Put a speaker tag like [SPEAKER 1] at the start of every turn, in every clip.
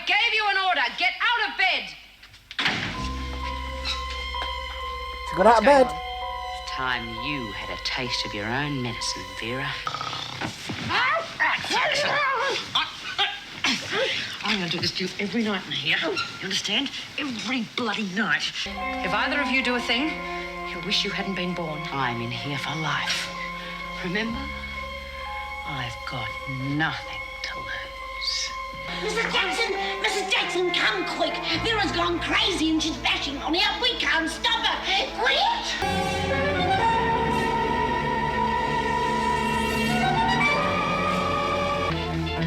[SPEAKER 1] gave you an order. Get out of bed.
[SPEAKER 2] She got out of bed.
[SPEAKER 1] It's time you had a taste of your own medicine, Vera.
[SPEAKER 3] I'm going to do this to you every night in here. You understand? Every bloody night.
[SPEAKER 1] If either of you do a thing, you'll wish you hadn't been born. I'm in here for life. Remember? I've got nothing to lose.
[SPEAKER 4] Mrs. Jackson, come quick. Vera's gone crazy and she's bashing on out. We can't stop her. Quick!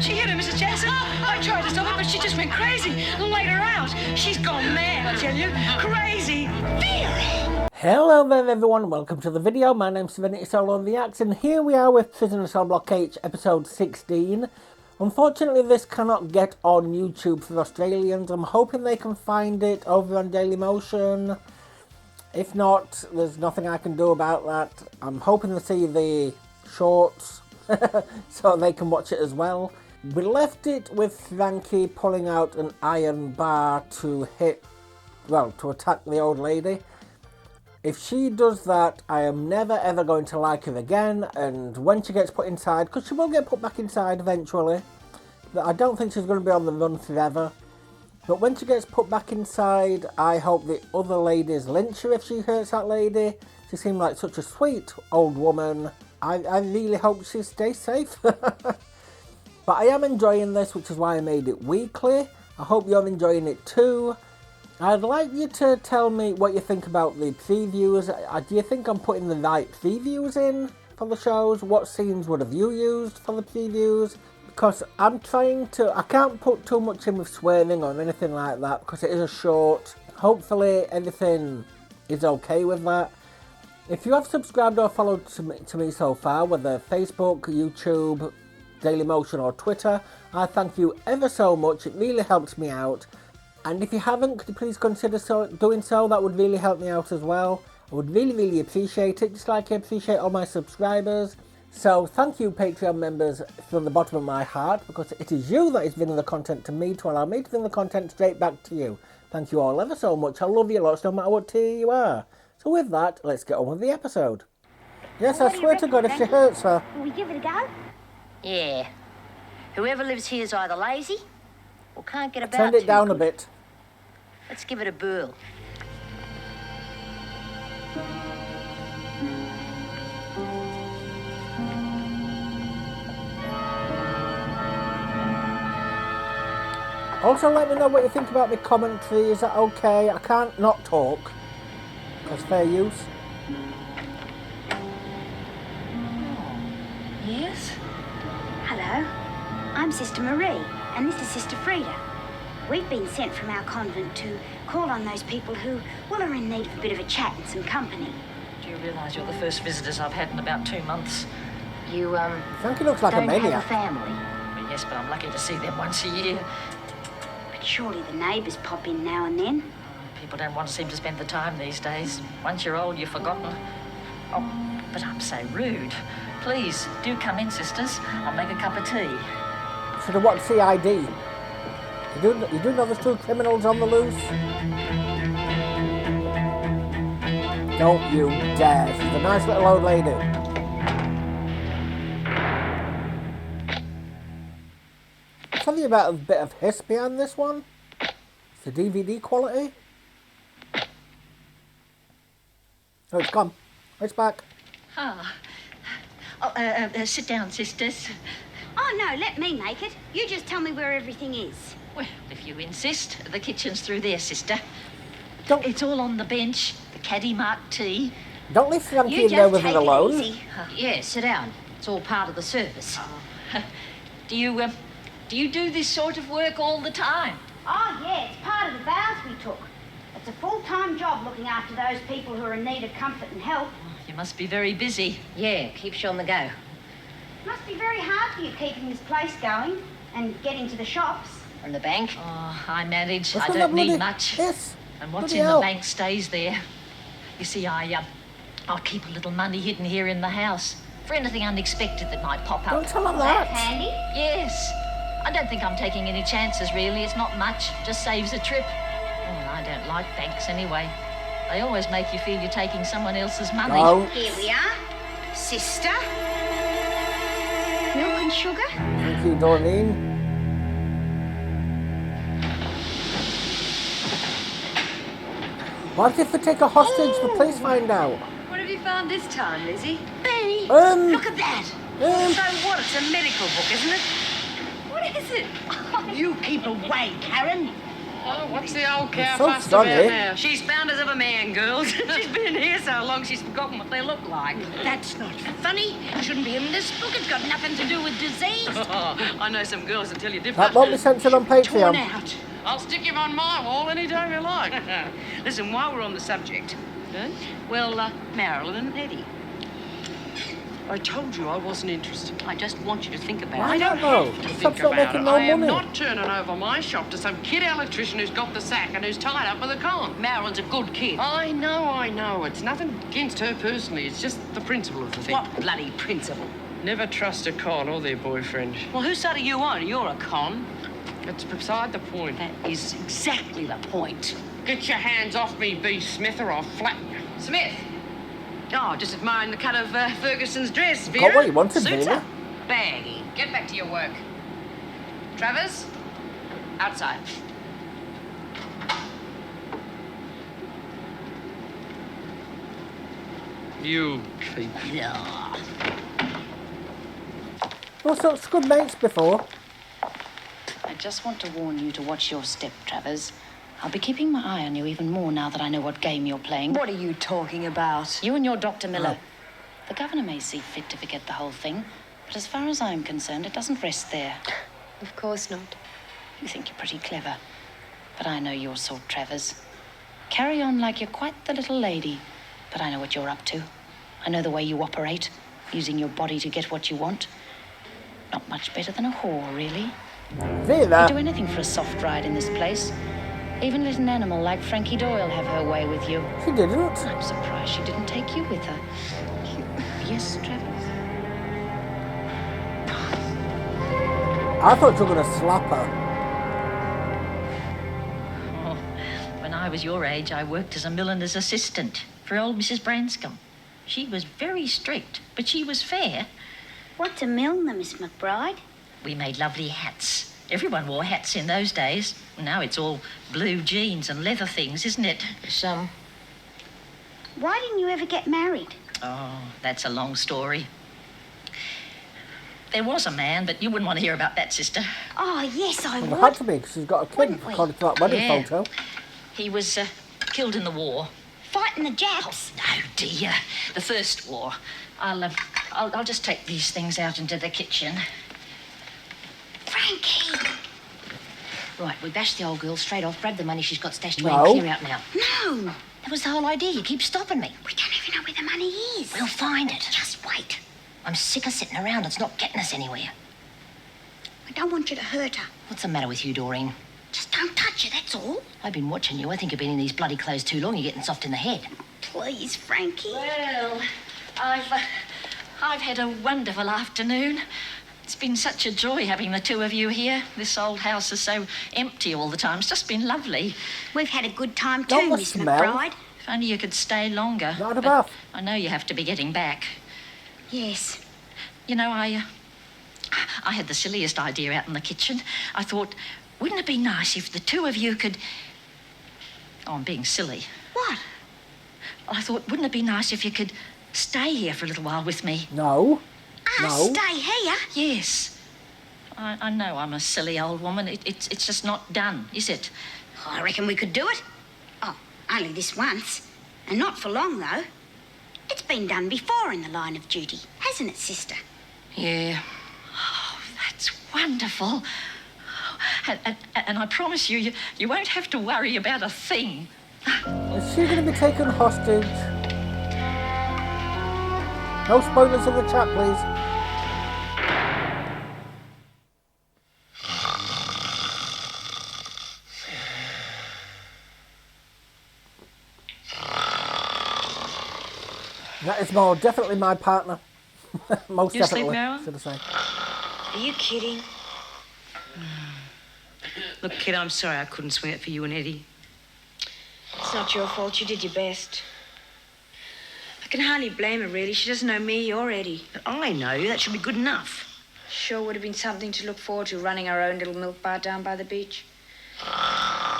[SPEAKER 3] She hit her, Mrs. Jackson. I tried to stop her, but she just went crazy and laid her out. She's gone mad, I tell you. Crazy. Vera!
[SPEAKER 2] Hello there everyone, welcome to the video. My name's SerenitySoloReacts and here we are with Prisoner Cell Block H episode 16. Unfortunately this cannot get on YouTube for Australians. I'm hoping they can find it over on Dailymotion. If not, there's nothing I can do about that. I'm hoping to see the shorts so they can watch it as well. We left it with Frankie pulling out an iron bar to attack the old lady. If she does that, I am never ever going to like her again, and when she gets put inside, because she will get put back inside eventually, but I don't think she's going to be on the run forever. But when she gets put back inside, I hope the other ladies lynch her if she hurts that lady. She seemed like such a sweet old woman. I really hope she stays safe. But I am enjoying this, which is why I made it weekly. I hope you're enjoying it too. I'd like you to tell me what you think about the previews. Do you think I'm putting the right previews in for the shows? What scenes would have you used for the previews? Because I'm trying to... I can't put too much in with swearing or anything like that because it is a short. Hopefully everything is okay with that. If you have subscribed or followed to me so far, whether Facebook, YouTube, Dailymotion or Twitter, I thank you ever so much. It really helps me out. And if you haven't, could you please consider doing so? That would really help me out as well. I would really appreciate it, just like I appreciate all my subscribers. So thank you Patreon members from the bottom of my heart, because it is you that is bringing the content to me to allow me to bring the content straight back to you. Thank you all ever so much. I love you lots no matter what tier you are. So with that, let's get on with the episode. Yes, I swear to God, if she hurts her...
[SPEAKER 4] Will we give it a go?
[SPEAKER 5] Yeah. Whoever lives here is either lazy or can't get about.
[SPEAKER 2] Turned it down a bit.
[SPEAKER 5] Let's give it a whirl.
[SPEAKER 2] Also, let me know what you think about my commentary. Is that okay? I can't not talk. That's fair use.
[SPEAKER 5] Yes?
[SPEAKER 4] Hello. I'm Sister Marie, and this is Sister Frida. We've been sent from our convent to call on those people who, well, are in need of a bit of a chat and some company.
[SPEAKER 3] Do you realise you're the first visitors I've had in about 2 months?
[SPEAKER 5] You,
[SPEAKER 2] Frankie looks like a
[SPEAKER 5] don't have a
[SPEAKER 2] maniac.
[SPEAKER 5] family.
[SPEAKER 3] Well, yes, but I'm lucky to see them once a year.
[SPEAKER 4] But surely the neighbours pop in now and then.
[SPEAKER 3] People don't want to seem to spend the time these days. Once you're old, you're forgotten. Oh, but I'm so rude. Please, do come in, sisters. I'll make a cup of tea.
[SPEAKER 2] Should have watched CID. You do know there's 2 criminals on the loose? Don't you dare. She's a nice little old lady. I'll tell you about a bit of hiss behind this one. It's the DVD quality. Oh, it's gone. It's back.
[SPEAKER 3] Ah. Oh, sit down, sisters.
[SPEAKER 4] Oh, no, let me make it. You just tell me where everything is.
[SPEAKER 3] Well, if you insist, the kitchen's through there, sister.
[SPEAKER 2] Don't-
[SPEAKER 3] It's all on the bench, the caddy marked tea.
[SPEAKER 2] Don't leave Frankie
[SPEAKER 4] You
[SPEAKER 2] in there
[SPEAKER 4] just
[SPEAKER 2] with
[SPEAKER 4] take
[SPEAKER 2] it alone.
[SPEAKER 4] it easy.
[SPEAKER 5] Yeah, sit down. It's all part of the service.
[SPEAKER 3] Do you do this sort of work all the time?
[SPEAKER 4] Oh, yeah, it's part of the vows we took. It's a full-time job looking after those people who are in need of comfort and help.
[SPEAKER 3] You must be very busy.
[SPEAKER 5] Yeah, keeps you on the go.
[SPEAKER 4] Must be very hard for you keeping this place going and getting to the shops.
[SPEAKER 5] And the bank?
[SPEAKER 3] Oh, I manage.
[SPEAKER 2] What's
[SPEAKER 3] I
[SPEAKER 2] with
[SPEAKER 3] don't
[SPEAKER 2] that
[SPEAKER 3] need
[SPEAKER 2] bloody
[SPEAKER 3] much.
[SPEAKER 2] hiss?
[SPEAKER 3] And what's
[SPEAKER 2] Bloody
[SPEAKER 3] in
[SPEAKER 2] hell.
[SPEAKER 3] the bank stays there. You see, I'll keep a little money hidden here in the house for anything unexpected that might pop up.
[SPEAKER 2] Don't tell her
[SPEAKER 4] That's
[SPEAKER 2] that.
[SPEAKER 4] handy.
[SPEAKER 3] Yes. I don't think I'm taking any chances, really. It's not much. Just saves a trip. Oh, and I don't like banks anyway. They always make you feel you're taking someone else's money.
[SPEAKER 2] No.
[SPEAKER 4] Here we are. Sister. Milk and sugar?
[SPEAKER 2] Thank you, Doreen. What if they take a hostage? The police find out.
[SPEAKER 1] What have you found this time, Lizzie?
[SPEAKER 4] Benny,
[SPEAKER 1] Look at that.
[SPEAKER 2] Um,
[SPEAKER 1] So what? It's a medical book, isn't it? What is it?
[SPEAKER 5] You keep away, Karen.
[SPEAKER 6] Oh, what's the old cow
[SPEAKER 2] so
[SPEAKER 6] fussed about
[SPEAKER 2] funny.
[SPEAKER 6] now?
[SPEAKER 1] She's found us of a man, girls. She's been here so long she's forgotten what they look like.
[SPEAKER 5] That's not funny. It shouldn't be in this book. It's got nothing to do with disease.
[SPEAKER 1] I know some girls that tell you
[SPEAKER 2] that
[SPEAKER 1] different.
[SPEAKER 2] won't be censored on
[SPEAKER 5] Torn
[SPEAKER 2] Patreon.
[SPEAKER 5] out.
[SPEAKER 6] I'll stick him on my wall any time you like.
[SPEAKER 1] Listen, while we're on the subject, well, Marilyn and Eddie,
[SPEAKER 6] I told you I wasn't interested.
[SPEAKER 1] I just want you to think about
[SPEAKER 2] Why
[SPEAKER 1] it.
[SPEAKER 2] not though? Stop's not making no
[SPEAKER 6] I am
[SPEAKER 2] money.
[SPEAKER 6] not turning over my shop to some kid electrician who's got the sack and who's tied up with a con.
[SPEAKER 1] Marilyn's a good kid.
[SPEAKER 6] I know. It's nothing against her personally. It's just the principle of the thing.
[SPEAKER 1] What bloody principle?
[SPEAKER 6] Never trust a con or their boyfriend.
[SPEAKER 1] Well, whose side are you on? You're a con.
[SPEAKER 6] It's beside the point.
[SPEAKER 1] That is exactly the point.
[SPEAKER 6] Get your hands off me, B. Smith, or I'll flatten you.
[SPEAKER 1] Smith. Oh, just admiring the cut of Ferguson's dress,
[SPEAKER 2] Got
[SPEAKER 1] Vera.
[SPEAKER 2] what you wanted,
[SPEAKER 1] Suits
[SPEAKER 2] Vera.
[SPEAKER 1] her. Baggy. Get back to your work. Travers, outside.
[SPEAKER 6] You keep.
[SPEAKER 1] Yeah.
[SPEAKER 2] We're such good mates before.
[SPEAKER 7] I just want to warn you to watch your step, Travers. I'll be keeping my eye on you even more now that I know what game you're playing.
[SPEAKER 1] What are you talking about?
[SPEAKER 7] You and your Dr. Miller. The governor may see fit to forget the whole thing, but as far as I'm concerned, it doesn't rest there.
[SPEAKER 8] Of course not.
[SPEAKER 7] You think you're pretty clever, but I know your sort, Travers. Carry on like you're quite the little lady, but I know what you're up to. I know the way you operate, using your body to get what you want. Not much better than a whore, really.
[SPEAKER 2] Vera.
[SPEAKER 7] You'd do anything for a soft ride in this place. Even let an animal like Frankie Doyle have her way with you.
[SPEAKER 2] She didn't.
[SPEAKER 7] I'm surprised she didn't take you with her. Yes, Travers?
[SPEAKER 2] I thought you were going to slap her.
[SPEAKER 3] Oh, when I was your age, I worked as a milliner's assistant for old Mrs. Branscombe. She was very strict, but she was fair.
[SPEAKER 4] What's a milliner, Miss McBride?
[SPEAKER 3] We made lovely hats. Everyone wore hats in those days. Now it's all blue jeans and leather things, isn't it?
[SPEAKER 7] Some.
[SPEAKER 4] Why didn't you ever get married?
[SPEAKER 3] Oh, that's a long story. There was a man, but you wouldn't want to hear about that, sister.
[SPEAKER 4] Oh, yes, I
[SPEAKER 2] Well, it had
[SPEAKER 4] would.
[SPEAKER 2] to be because she's got a kid,
[SPEAKER 4] Wouldn't we?
[SPEAKER 2] according to that wedding
[SPEAKER 3] Yeah.
[SPEAKER 2] photo.
[SPEAKER 3] He was killed in the war.
[SPEAKER 4] Fighting the Japs.
[SPEAKER 3] Oh dear, the first war. I'll just take these things out into the kitchen.
[SPEAKER 4] Frankie.
[SPEAKER 5] Right, we bash the old girl straight off, grab the money she's got stashed away
[SPEAKER 2] No.
[SPEAKER 5] and clear out now.
[SPEAKER 4] No.
[SPEAKER 5] That was the whole idea. You keep stopping me.
[SPEAKER 4] We don't even know where the money is.
[SPEAKER 5] We'll find it.
[SPEAKER 4] Just wait.
[SPEAKER 5] I'm sick of sitting around. It's not getting us anywhere.
[SPEAKER 4] I don't want you to hurt her.
[SPEAKER 5] What's the matter with you, Doreen?
[SPEAKER 4] Just don't touch her, that's all.
[SPEAKER 5] I've been watching you. I think you've been in these bloody clothes too long. You're getting soft in the head.
[SPEAKER 4] Please, Frankie.
[SPEAKER 3] Well, I've had a wonderful afternoon. It's been such a joy having the two of you here. This old house is so empty all the time. It's just been lovely.
[SPEAKER 4] We've had a good time
[SPEAKER 2] Not
[SPEAKER 4] too,
[SPEAKER 2] the
[SPEAKER 4] Miss
[SPEAKER 2] smell.
[SPEAKER 4] McBride.
[SPEAKER 3] If only you could stay longer.
[SPEAKER 2] Not a
[SPEAKER 3] But
[SPEAKER 2] bath.
[SPEAKER 3] I know you have to be getting back.
[SPEAKER 4] Yes.
[SPEAKER 3] You know, I had the silliest idea out in the kitchen. I thought, wouldn't it be nice if the two of you could... Oh, I'm being silly.
[SPEAKER 4] What?
[SPEAKER 3] I thought, wouldn't it be nice if you could stay here for a little while with me?
[SPEAKER 2] No.
[SPEAKER 4] Us
[SPEAKER 2] No.
[SPEAKER 4] stay here?
[SPEAKER 3] Yes. I know I'm a silly old woman. It's just not done, is it?
[SPEAKER 4] I reckon we could do it. Oh, only this once. And not for long, though. It's been done before in the line of duty, hasn't it, sister?
[SPEAKER 3] Yeah. Oh, that's wonderful. And I promise you won't have to worry about a thing.
[SPEAKER 2] Is she going to be taken hostage? No spoilers in the chat, please. That is more definitely my partner. Most
[SPEAKER 3] You asleep,
[SPEAKER 2] definitely,
[SPEAKER 3] Marilyn?
[SPEAKER 2] should I say.
[SPEAKER 8] Are you kidding?
[SPEAKER 1] Look, kid, I'm sorry I couldn't swing it for you and Eddie.
[SPEAKER 8] It's not your fault. You did your best. I can hardly blame her, really. She doesn't know me or Eddie.
[SPEAKER 1] But I know. That should be good enough.
[SPEAKER 8] Sure would have been something to look forward to, running our own little milk bar down by the beach.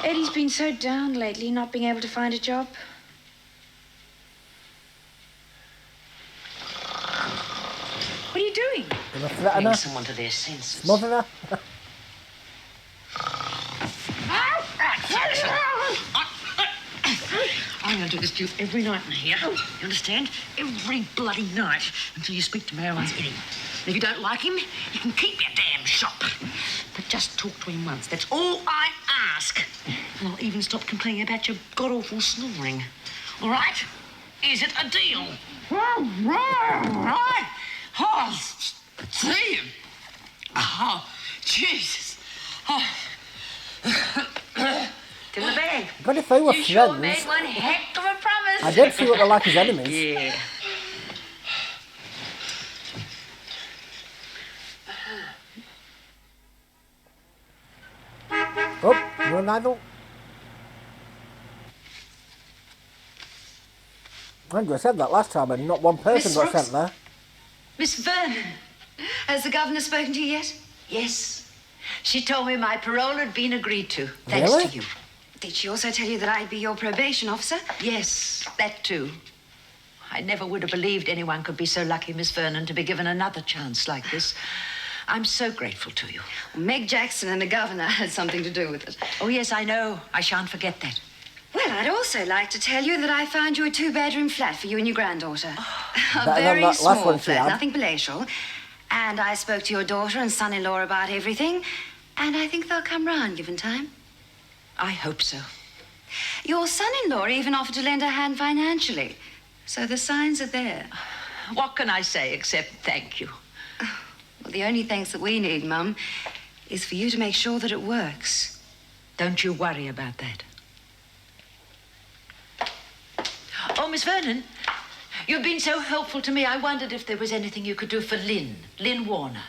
[SPEAKER 8] Eddie's been so down lately, not being able to find a job. What are you doing?
[SPEAKER 1] Bring someone to their senses.
[SPEAKER 2] Mother.
[SPEAKER 1] I'm going to do this to you every night in here. You understand? Every bloody night until you speak to Marylyn's Eddie. And if you don't like him, you can keep your damn shop. But just talk to him once. That's all I ask. And I'll even stop complaining about your god-awful snoring. All right? Is it a deal? Right? Oh, see him. Oh, Jesus. Oh. To the bag.
[SPEAKER 2] But if they were
[SPEAKER 1] You
[SPEAKER 2] friends,
[SPEAKER 1] sure made one heck of a promise.
[SPEAKER 2] I did see what they're like as enemies.
[SPEAKER 1] Yeah.
[SPEAKER 2] Oh, you're neither. Andrew, I said that last time and not one person
[SPEAKER 1] Miss
[SPEAKER 2] got
[SPEAKER 1] Ross?
[SPEAKER 2] sent there.
[SPEAKER 1] Miss Vernon, has the governor spoken to you yet? Yes. She told me my parole had been agreed to, thanks
[SPEAKER 2] Really?
[SPEAKER 1] to you.
[SPEAKER 8] Did she also tell you that I'd be your probation officer?
[SPEAKER 1] Yes, that too. I never would have believed anyone could be so lucky, Miss Vernon, to be given another chance like this. I'm so grateful to you.
[SPEAKER 8] Meg Jackson and the governor had something to do with it.
[SPEAKER 1] Oh, yes, I know. I shan't forget that.
[SPEAKER 8] Well, I'd also like to tell you that I found you a 2-bedroom flat for you and your granddaughter. A
[SPEAKER 2] That
[SPEAKER 8] very
[SPEAKER 2] last
[SPEAKER 8] small
[SPEAKER 2] one she
[SPEAKER 8] flat,
[SPEAKER 2] had.
[SPEAKER 8] nothing palatial. And I spoke to your daughter and son-in-law about everything, and I think they'll come round given time.
[SPEAKER 1] I hope so.
[SPEAKER 8] Your son-in-law even offered to lend a hand financially, so the signs are there.
[SPEAKER 1] What can I say except thank you?
[SPEAKER 8] Well, the only thanks that we need, Mum, is for you to make sure that it works.
[SPEAKER 1] Don't you worry about that. Oh, Miss Vernon, you've been so helpful to me. I wondered if there was anything you could do for Lynn Warner.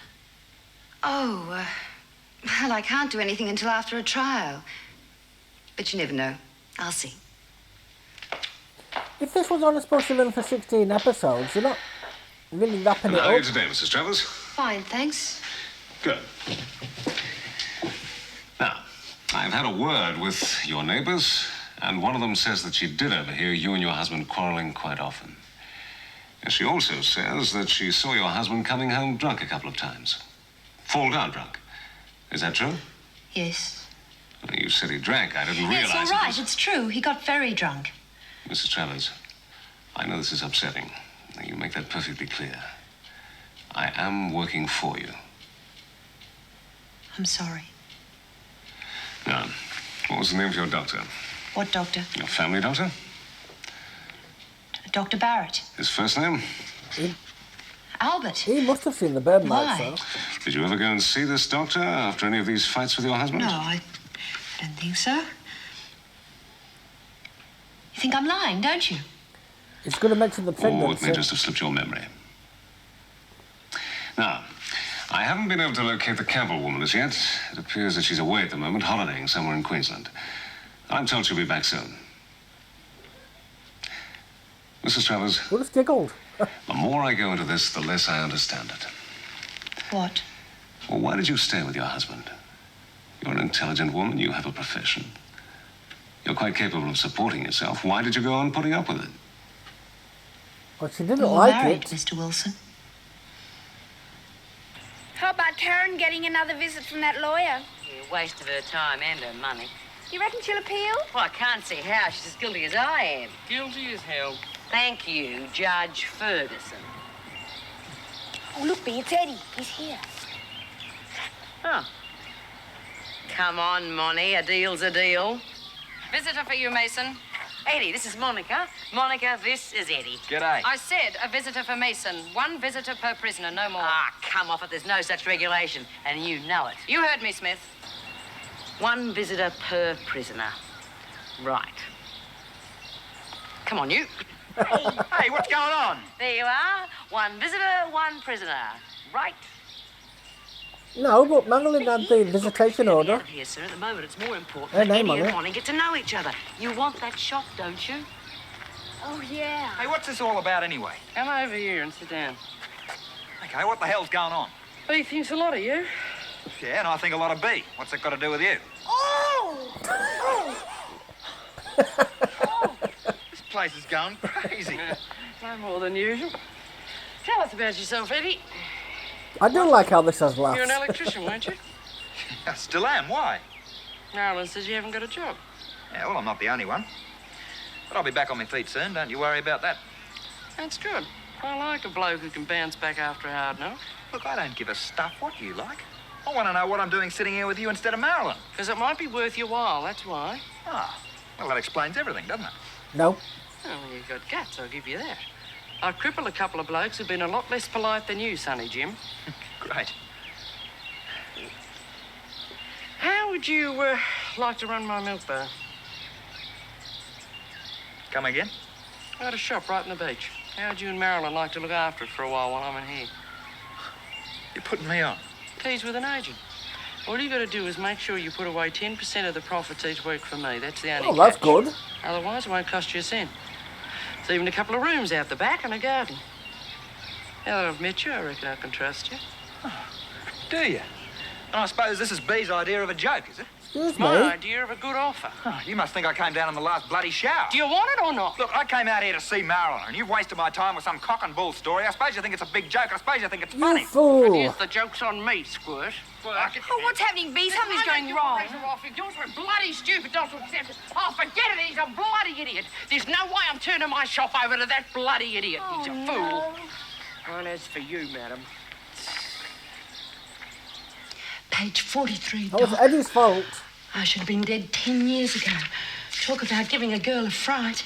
[SPEAKER 8] Oh, well, I can't do anything until after a trial. But you never know. I'll see.
[SPEAKER 2] If this was only supposed to run for 16 episodes, you're not really wrapping it
[SPEAKER 9] How are you
[SPEAKER 2] up.
[SPEAKER 9] today, Mrs. Travers?
[SPEAKER 8] Fine, thanks.
[SPEAKER 9] Good. Now, I've had a word with your neighbors, and one of them says that she did overhear you and your husband quarreling quite often. And she also says that she saw your husband coming home drunk a couple of times. Fall down drunk. Is that true?
[SPEAKER 7] Yes.
[SPEAKER 9] Well, you said he drank. I didn't realize
[SPEAKER 7] Yes, all
[SPEAKER 9] it
[SPEAKER 7] right,
[SPEAKER 9] was-
[SPEAKER 7] it's true. He got very drunk.
[SPEAKER 9] Mrs. Travers, I know this is upsetting. You make that perfectly clear. I am working for you.
[SPEAKER 7] I'm sorry.
[SPEAKER 9] Now, what was the name of your doctor?
[SPEAKER 7] What doctor?
[SPEAKER 9] Your family doctor?
[SPEAKER 7] Dr. Barrett.
[SPEAKER 9] His first name?
[SPEAKER 7] Albert.
[SPEAKER 2] He must have seen the burn marks,
[SPEAKER 7] Why?
[SPEAKER 2] though.
[SPEAKER 9] Did you ever go and see this doctor after any of these fights with your husband?
[SPEAKER 7] No, I don't think so. You think I'm lying, don't you?
[SPEAKER 2] It's going to mention the
[SPEAKER 9] Or it
[SPEAKER 2] pregnancy.
[SPEAKER 9] may just have slipped your memory. Now, I haven't been able to locate the Campbell woman as yet. It appears that she's away at the moment, holidaying somewhere in Queensland. I'm told she'll be back soon. Mrs. Travers,
[SPEAKER 2] Would have giggled.
[SPEAKER 9] the more I go into this, the less I understand it.
[SPEAKER 7] What?
[SPEAKER 9] Well, why did you stay with your husband? You're an intelligent woman. You have a profession. You're quite capable of supporting yourself. Why did you go on putting up with it?
[SPEAKER 2] Well, she didn't
[SPEAKER 7] You're
[SPEAKER 2] like
[SPEAKER 7] married,
[SPEAKER 2] it.
[SPEAKER 7] Mr. Wilson.
[SPEAKER 10] How about Karen getting another visit from that lawyer?
[SPEAKER 6] A waste of her time and her money.
[SPEAKER 10] You reckon she'll appeal?
[SPEAKER 6] Well, I can't see how. She's as guilty as I am. Guilty as hell. Thank you, Judge Ferguson.
[SPEAKER 10] Oh, look, B, it's Eddie. He's here.
[SPEAKER 6] Oh. Come on, Monty. A deal's a deal.
[SPEAKER 11] Visitor for you, Mason.
[SPEAKER 6] Eddie, this is Monica. Monica, this is Eddie.
[SPEAKER 11] G'day. I said a visitor for Mason. One visitor per prisoner, no more.
[SPEAKER 6] Ah, come off it. There's no such regulation, and you know it.
[SPEAKER 11] You heard me, Smith.
[SPEAKER 6] One visitor per prisoner. Right. Come on, you.
[SPEAKER 11] Hey, what's going on?
[SPEAKER 6] There you are. One visitor, one prisoner. Right.
[SPEAKER 2] No, but Marilyn had the visitation order.
[SPEAKER 6] Out of here, sir. At the moment, it's more important
[SPEAKER 2] Her
[SPEAKER 6] that
[SPEAKER 2] name
[SPEAKER 6] Eddie
[SPEAKER 2] on
[SPEAKER 6] and
[SPEAKER 2] it.
[SPEAKER 6] Ronnie get to know each other. You want that shop, don't you?
[SPEAKER 4] Oh, yeah.
[SPEAKER 12] Hey, what's this all about anyway?
[SPEAKER 6] Come over here and sit down.
[SPEAKER 12] Okay, what the hell's going on?
[SPEAKER 6] B thinks a lot of you.
[SPEAKER 12] Yeah, and I think a lot of B. What's it got to do with you?
[SPEAKER 4] Oh!
[SPEAKER 12] This place is going crazy.
[SPEAKER 6] No more than usual. Tell us about yourself, Eddie.
[SPEAKER 2] I do like how this has laughs.
[SPEAKER 6] You're an electrician, weren't you?
[SPEAKER 12] I still am. Why?
[SPEAKER 6] Marilyn says you haven't got a job.
[SPEAKER 12] Yeah, well, I'm not the only one. But I'll be back on my feet soon. Don't you worry about that.
[SPEAKER 6] That's good. I like a bloke who can bounce back after a hard knock.
[SPEAKER 12] Look, I don't give a stuff what you like. I want to know what I'm doing sitting here with you instead of Marilyn.
[SPEAKER 6] Because it might be worth your while, that's why.
[SPEAKER 12] Ah, well, that explains everything, doesn't it?
[SPEAKER 2] No.
[SPEAKER 6] Well, you've got guts, I'll give you that. I've crippled a couple of blokes who've been a lot less polite than you, Sonny Jim.
[SPEAKER 12] Great.
[SPEAKER 6] How would you like to run my milk bar?
[SPEAKER 12] Come again?
[SPEAKER 6] I got a shop right on the beach. How'd you and Marilyn like to look after it for a while I'm in here?
[SPEAKER 12] You're putting me on.
[SPEAKER 6] Tease with an agent. All you got to do is make sure you put away 10% of the profits each week for me. That's the only
[SPEAKER 2] Oh, that's
[SPEAKER 6] catch.
[SPEAKER 2] good.
[SPEAKER 6] Otherwise, it won't cost you a cent. There's even a couple of rooms out the back and a garden. Now that I've met you, I reckon I can trust you.
[SPEAKER 12] Do you? And I suppose this is B's idea of a joke, is it?
[SPEAKER 2] Excuse
[SPEAKER 6] My
[SPEAKER 2] me.
[SPEAKER 6] idea of a good offer.
[SPEAKER 12] Oh, you must think I came down in the last bloody shower.
[SPEAKER 6] Do you want it or not?
[SPEAKER 12] Look, I came out here to see Marilyn, and you've wasted my time with some cock and bull story. I suppose you think it's a big joke. I suppose you think it's funny.
[SPEAKER 2] You fool.
[SPEAKER 6] Here's the joke's on me, Squirt.
[SPEAKER 8] Oh, what's happening, B? Something's going wrong.
[SPEAKER 6] You're bloody stupid, don't accept it. Oh, forget it, he's a bloody idiot. There's no way I'm turning my shop over to that bloody idiot. He's a fool. Well, as for you, madam.
[SPEAKER 1] Page 43,
[SPEAKER 2] That was
[SPEAKER 1] Doc.
[SPEAKER 2] Eddie's fault.
[SPEAKER 1] I should have been dead 10 years ago. Talk about giving a girl a fright.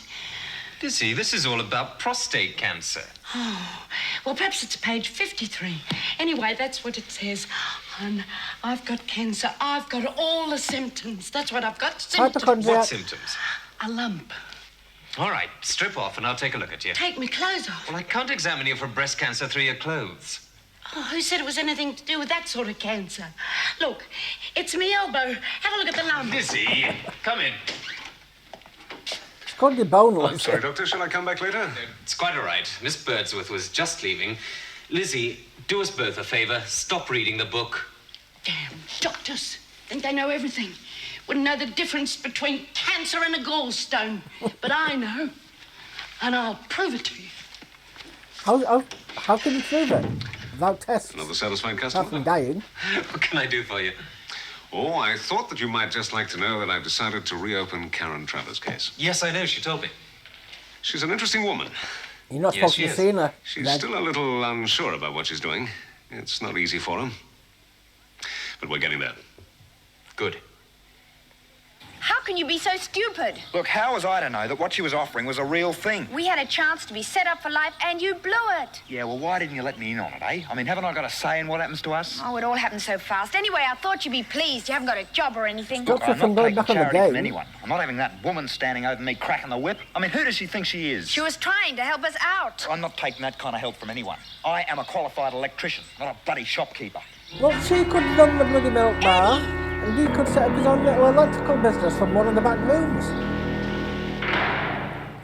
[SPEAKER 13] Dizzy, this is all about prostate cancer.
[SPEAKER 1] Oh, well, perhaps it's page 53. Anyway, that's what it says. And I've got cancer. I've got all the symptoms. That's what I've got. Symptoms.
[SPEAKER 2] Hypochondriac.
[SPEAKER 13] What symptoms?
[SPEAKER 1] A lump.
[SPEAKER 13] All right, strip off and I'll take a look at you.
[SPEAKER 1] Take my clothes off.
[SPEAKER 13] Well, I can't examine you for breast cancer through your clothes.
[SPEAKER 1] Oh, who said it was anything to do with that sort of cancer? Look, it's me elbow. Have a look at the lump.
[SPEAKER 13] Dizzy, come in.
[SPEAKER 2] It's called your bone,
[SPEAKER 9] I'm sorry, Doctor. Shall I come back later?
[SPEAKER 13] It's quite all right. Miss Birdsworth was just leaving. Lizzie, do us both a favour. Stop reading the book.
[SPEAKER 1] Damn doctors. Think they know everything. Wouldn't know the difference between cancer and a gallstone. But I know. And I'll prove it to you.
[SPEAKER 2] How can you prove it? Without tests.
[SPEAKER 9] Another satisfied
[SPEAKER 2] Apart
[SPEAKER 9] customer?
[SPEAKER 2] from dying.
[SPEAKER 13] What can I do for you?
[SPEAKER 9] Oh, I thought that you might just like to know that I've decided to reopen Karen Travers' case.
[SPEAKER 13] Yes, I know. She told me.
[SPEAKER 9] She's an interesting woman.
[SPEAKER 2] You're not
[SPEAKER 13] Yes,
[SPEAKER 2] supposed
[SPEAKER 13] she
[SPEAKER 2] to be
[SPEAKER 13] is.
[SPEAKER 2] seeing her.
[SPEAKER 9] She's
[SPEAKER 2] Red.
[SPEAKER 9] still a little unsure about what she's doing. It's not easy for her. But we're getting there.
[SPEAKER 13] Good.
[SPEAKER 10] How can you be so stupid?
[SPEAKER 12] Look, how was I to know that what she was offering was a real thing?
[SPEAKER 10] We had a chance to be set up for life and you blew it.
[SPEAKER 12] Yeah, well, why didn't you let me in on it, eh? I mean, haven't I got a say in what happens to us?
[SPEAKER 10] Oh, it all happened so fast. Anyway, I thought you'd be pleased. You haven't got a job or anything.
[SPEAKER 2] Stop
[SPEAKER 12] I'm
[SPEAKER 2] her from
[SPEAKER 12] not
[SPEAKER 2] going
[SPEAKER 12] taking
[SPEAKER 2] back on the
[SPEAKER 12] charity from
[SPEAKER 2] game.
[SPEAKER 12] anyone. I'm not having that woman standing over me cracking the whip. I mean, who does she think she is?
[SPEAKER 10] She was trying to help us out.
[SPEAKER 12] I'm not taking that kind of help from anyone. I am a qualified electrician, not a bloody shopkeeper.
[SPEAKER 2] Well, she could run the bloody milk bar, and he could set up his own little electrical business from one of the back rooms.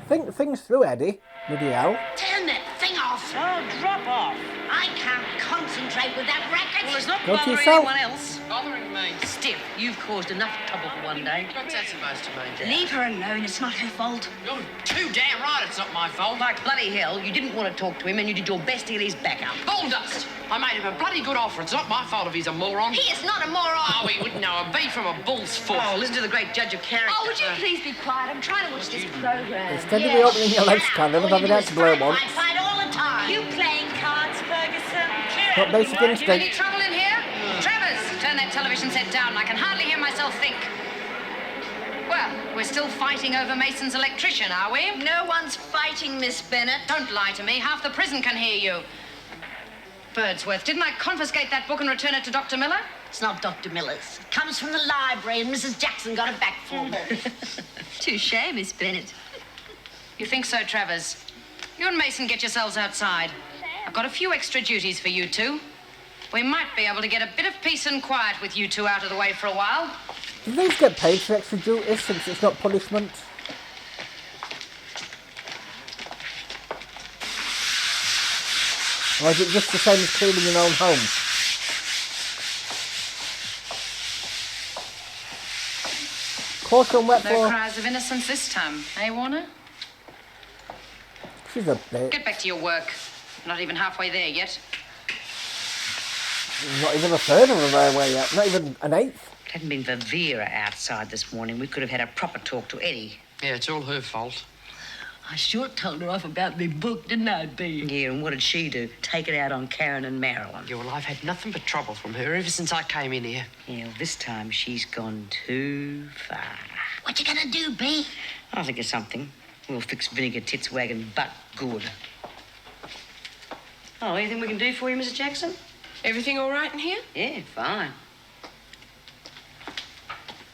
[SPEAKER 2] Think things through, Eddie. Bloody hell.
[SPEAKER 1] Turn that thing off.
[SPEAKER 6] Oh, drop off.
[SPEAKER 1] I can't concentrate with that racket.
[SPEAKER 6] Well, it's not
[SPEAKER 2] Go to
[SPEAKER 6] bothering
[SPEAKER 2] yourself.
[SPEAKER 6] anyone else. Bothering me. Stiff, you've caused enough trouble for one day. What's that supposed to mean, Jack?
[SPEAKER 10] Leave her alone. It's not her fault.
[SPEAKER 6] You're too damn right it's not my fault.
[SPEAKER 5] Like bloody hell, you didn't want to talk to him and you did your best to get his back up.
[SPEAKER 6] Bull dust. I made him a bloody good offer. It's not my fault if he's a moron.
[SPEAKER 10] He is not a moron.
[SPEAKER 6] Oh, he wouldn't know a bee from a bull's foot.
[SPEAKER 5] Oh, listen to the great judge of character.
[SPEAKER 10] Oh, would you please be quiet? I'm trying to watch this program.
[SPEAKER 2] Instead of reopening your legs cannon and having that to blow once.
[SPEAKER 1] I fight all the time.
[SPEAKER 10] You playing cards, Ferguson?
[SPEAKER 2] Got basic
[SPEAKER 11] Any
[SPEAKER 2] instinct.
[SPEAKER 11] trouble in here? Travers, turn that television set down. I can hardly hear myself think. Well, we're still fighting over Mason's electrician, are we?
[SPEAKER 10] No one's fighting, Miss Bennett.
[SPEAKER 11] Don't lie to me. Half the prison can hear you. Birdsworth, didn't I confiscate that book and return it to Dr. Miller?
[SPEAKER 1] It's not Dr. Miller's. It comes from the library and Mrs. Jackson got it back for me.
[SPEAKER 10] Touché, Miss Bennett.
[SPEAKER 11] You think so, Travers? You and Mason get yourselves outside. I've got a few extra duties for you two. We might be able to get a bit of peace and quiet with you two out of the way for a while.
[SPEAKER 2] Do these get paid for extra duties since it's not punishment? Or is it just the same as cleaning your own home? Caution, wet
[SPEAKER 11] No
[SPEAKER 2] floor.
[SPEAKER 11] cries of innocence this time, eh, Warner?
[SPEAKER 2] She's a bitch.
[SPEAKER 11] Get back to your work. Not even halfway there yet.
[SPEAKER 2] Not even a third of the way yet. Not even an eighth.
[SPEAKER 1] If it hadn't been for Vera outside this morning, we could have had a proper talk to Eddie.
[SPEAKER 6] Yeah, it's all her fault.
[SPEAKER 1] I sure told her off about me book, didn't I, Bea? Yeah, and what did she do? Take it out on Karen and Marilyn.
[SPEAKER 6] Yeah, well, I've had nothing but trouble from her ever since I came in here.
[SPEAKER 1] Yeah, well, this time she's gone too far.
[SPEAKER 5] What you gonna do, Bea?
[SPEAKER 1] I'll think of something. We'll fix Vinegar Tits Wagon butt good. Oh, anything we can do for you, Mrs. Jackson?
[SPEAKER 11] Everything all right in here?
[SPEAKER 1] Yeah, fine.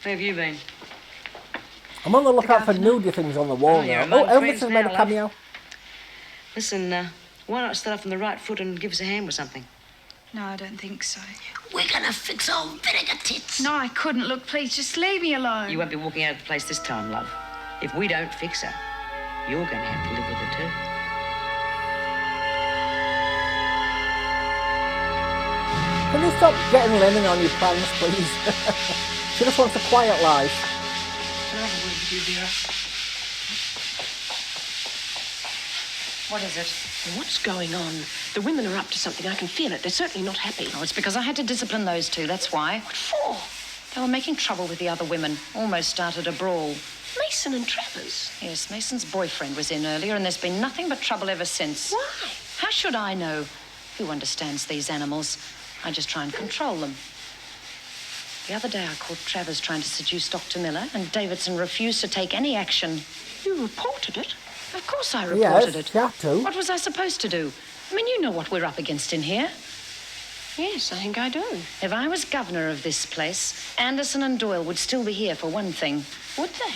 [SPEAKER 1] Where have you been?
[SPEAKER 2] I'm on the lookout for nudie things on the wall now. Oh, Elvis has made a cameo.
[SPEAKER 1] Listen, why not start off on the right foot and give us a hand with something?
[SPEAKER 8] No, I don't think so.
[SPEAKER 5] We're gonna fix old Vinegar Tits.
[SPEAKER 8] No, I couldn't. Look, please, just leave me alone.
[SPEAKER 1] You won't be walking out of the place this time, love. If we don't fix her, you're going to have to live with her too.
[SPEAKER 2] Can you stop getting Lennon on your plans, please? She just wants a quiet life.
[SPEAKER 6] Can I have a word with you, Vera?
[SPEAKER 11] What is it?
[SPEAKER 14] What's going on? The women are up to something. I can feel it. They're certainly not happy.
[SPEAKER 7] Oh, it's because I had to discipline those two, that's why.
[SPEAKER 14] What for?
[SPEAKER 7] They were making trouble with the other women. Almost started a brawl.
[SPEAKER 14] Mason and Travers?
[SPEAKER 7] Yes, Mason's boyfriend was in earlier, and there's been nothing but trouble ever since.
[SPEAKER 14] Why?
[SPEAKER 7] How should I know? Who understands these animals? I just try and control them. The other day I caught Travers trying to seduce Dr. Miller, and Davidson refused to take any action.
[SPEAKER 14] You reported it?
[SPEAKER 7] Of course I reported it.
[SPEAKER 2] Yes, you have to.
[SPEAKER 7] What was I supposed to do? I mean, you know what we're up against in here.
[SPEAKER 14] Yes, I think I do.
[SPEAKER 7] If I was governor of this place, Anderson and Doyle would still be here for one thing.
[SPEAKER 14] Would they?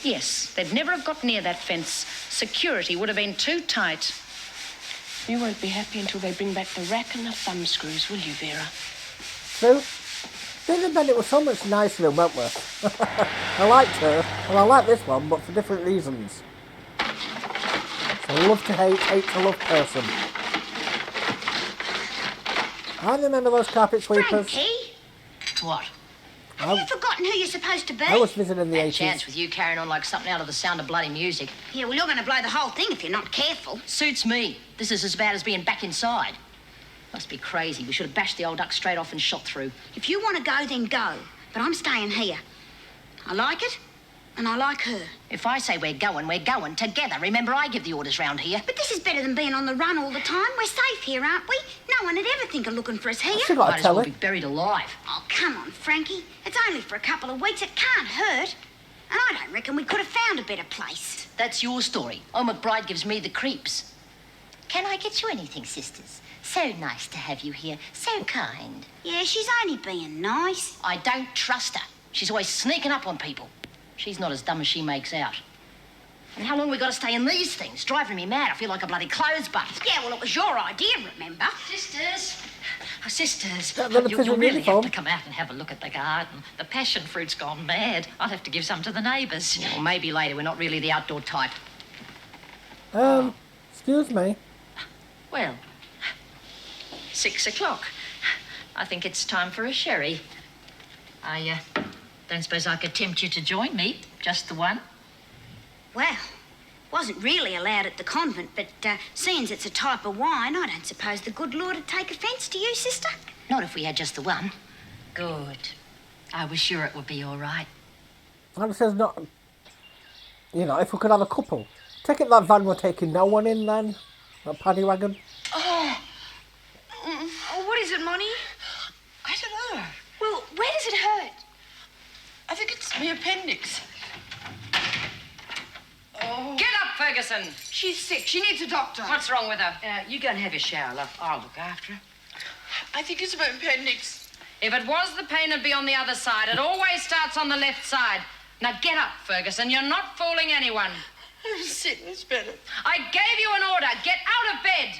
[SPEAKER 7] Yes, they'd never have got near that fence. Security would have been too tight.
[SPEAKER 14] You won't be happy until they bring back the rack and the thumbscrews, will you, Vera?
[SPEAKER 2] So, David Bennett was so much nicer than Wentworth. I liked her, and I like this one, but for different reasons. So love to hate, hate to love person. I remember those carpet sweepers.
[SPEAKER 5] Frankie?
[SPEAKER 1] What?
[SPEAKER 5] Have you forgotten who you're supposed to be?
[SPEAKER 2] I was visiting the
[SPEAKER 1] That
[SPEAKER 2] 80s.
[SPEAKER 1] chance with you carrying on like something out of The Sound of Bloody Music.
[SPEAKER 5] Yeah, well, you're going to blow the whole thing if you're not careful.
[SPEAKER 1] Suits me. This is as bad as being back inside. Must be crazy. We should have bashed the old duck straight off and shot through.
[SPEAKER 5] If you want to go, then go. But I'm staying here. I like it, and I like her.
[SPEAKER 1] If I say we're going together. Remember, I give the orders round here.
[SPEAKER 5] But this is better than being on the run all the time. We're safe here, aren't we? No one would ever think of looking for us here.
[SPEAKER 2] She got
[SPEAKER 1] Might
[SPEAKER 2] to
[SPEAKER 1] as
[SPEAKER 2] tell
[SPEAKER 1] well
[SPEAKER 2] her.
[SPEAKER 1] be buried alive.
[SPEAKER 5] Oh, come on, Frankie. It's only for a couple of weeks. It can't hurt. And I don't reckon we could have found a better place.
[SPEAKER 1] That's your story. Oh, McBride gives me the creeps.
[SPEAKER 5] Can I get you anything, sisters? So nice to have you here. So kind. Yeah, she's only being nice.
[SPEAKER 1] I don't trust her. She's always sneaking up on people. She's not as dumb as she makes out. And how long we got to stay in these things? Driving me mad. I feel like a bloody clothes butt.
[SPEAKER 5] Yeah, well, it was your idea, remember?
[SPEAKER 1] Sisters. Sisters,
[SPEAKER 2] That little
[SPEAKER 1] you
[SPEAKER 2] prison
[SPEAKER 1] really
[SPEAKER 2] uniform.
[SPEAKER 1] have to come out and have a look at the garden. The passion fruit's gone mad. I'll have to give some to the neighbours. Yeah, well, maybe later. We're not really the outdoor type.
[SPEAKER 2] Excuse me.
[SPEAKER 1] Well, 6 o'clock. I think it's time for a sherry. I don't suppose I could tempt you to join me. Just the one.
[SPEAKER 5] Well, wasn't really allowed at the convent, but seeing as it's a type of wine, I don't suppose the good Lord would take offence to you, sister.
[SPEAKER 1] Not if we had just the one. Good. I was sure it would be all right.
[SPEAKER 2] And it says not... You know, if we could have a couple. Take it that van we're taking no one in then. That paddy wagon.
[SPEAKER 8] Oh, what is it, Monty?
[SPEAKER 14] I don't know.
[SPEAKER 8] Well, where does it hurt?
[SPEAKER 14] I think it's my appendix. Oh.
[SPEAKER 11] Get up, Ferguson.
[SPEAKER 8] She's sick. She needs a doctor.
[SPEAKER 11] What's wrong with her?
[SPEAKER 1] You go and have your shower, love. I'll look after her.
[SPEAKER 14] I think it's my appendix.
[SPEAKER 11] If it was, the pain would be on the other side. It always starts on the left side. Now get up, Ferguson. You're not fooling anyone.
[SPEAKER 14] I'm sitting this better.
[SPEAKER 11] I gave you an order. Get out of bed.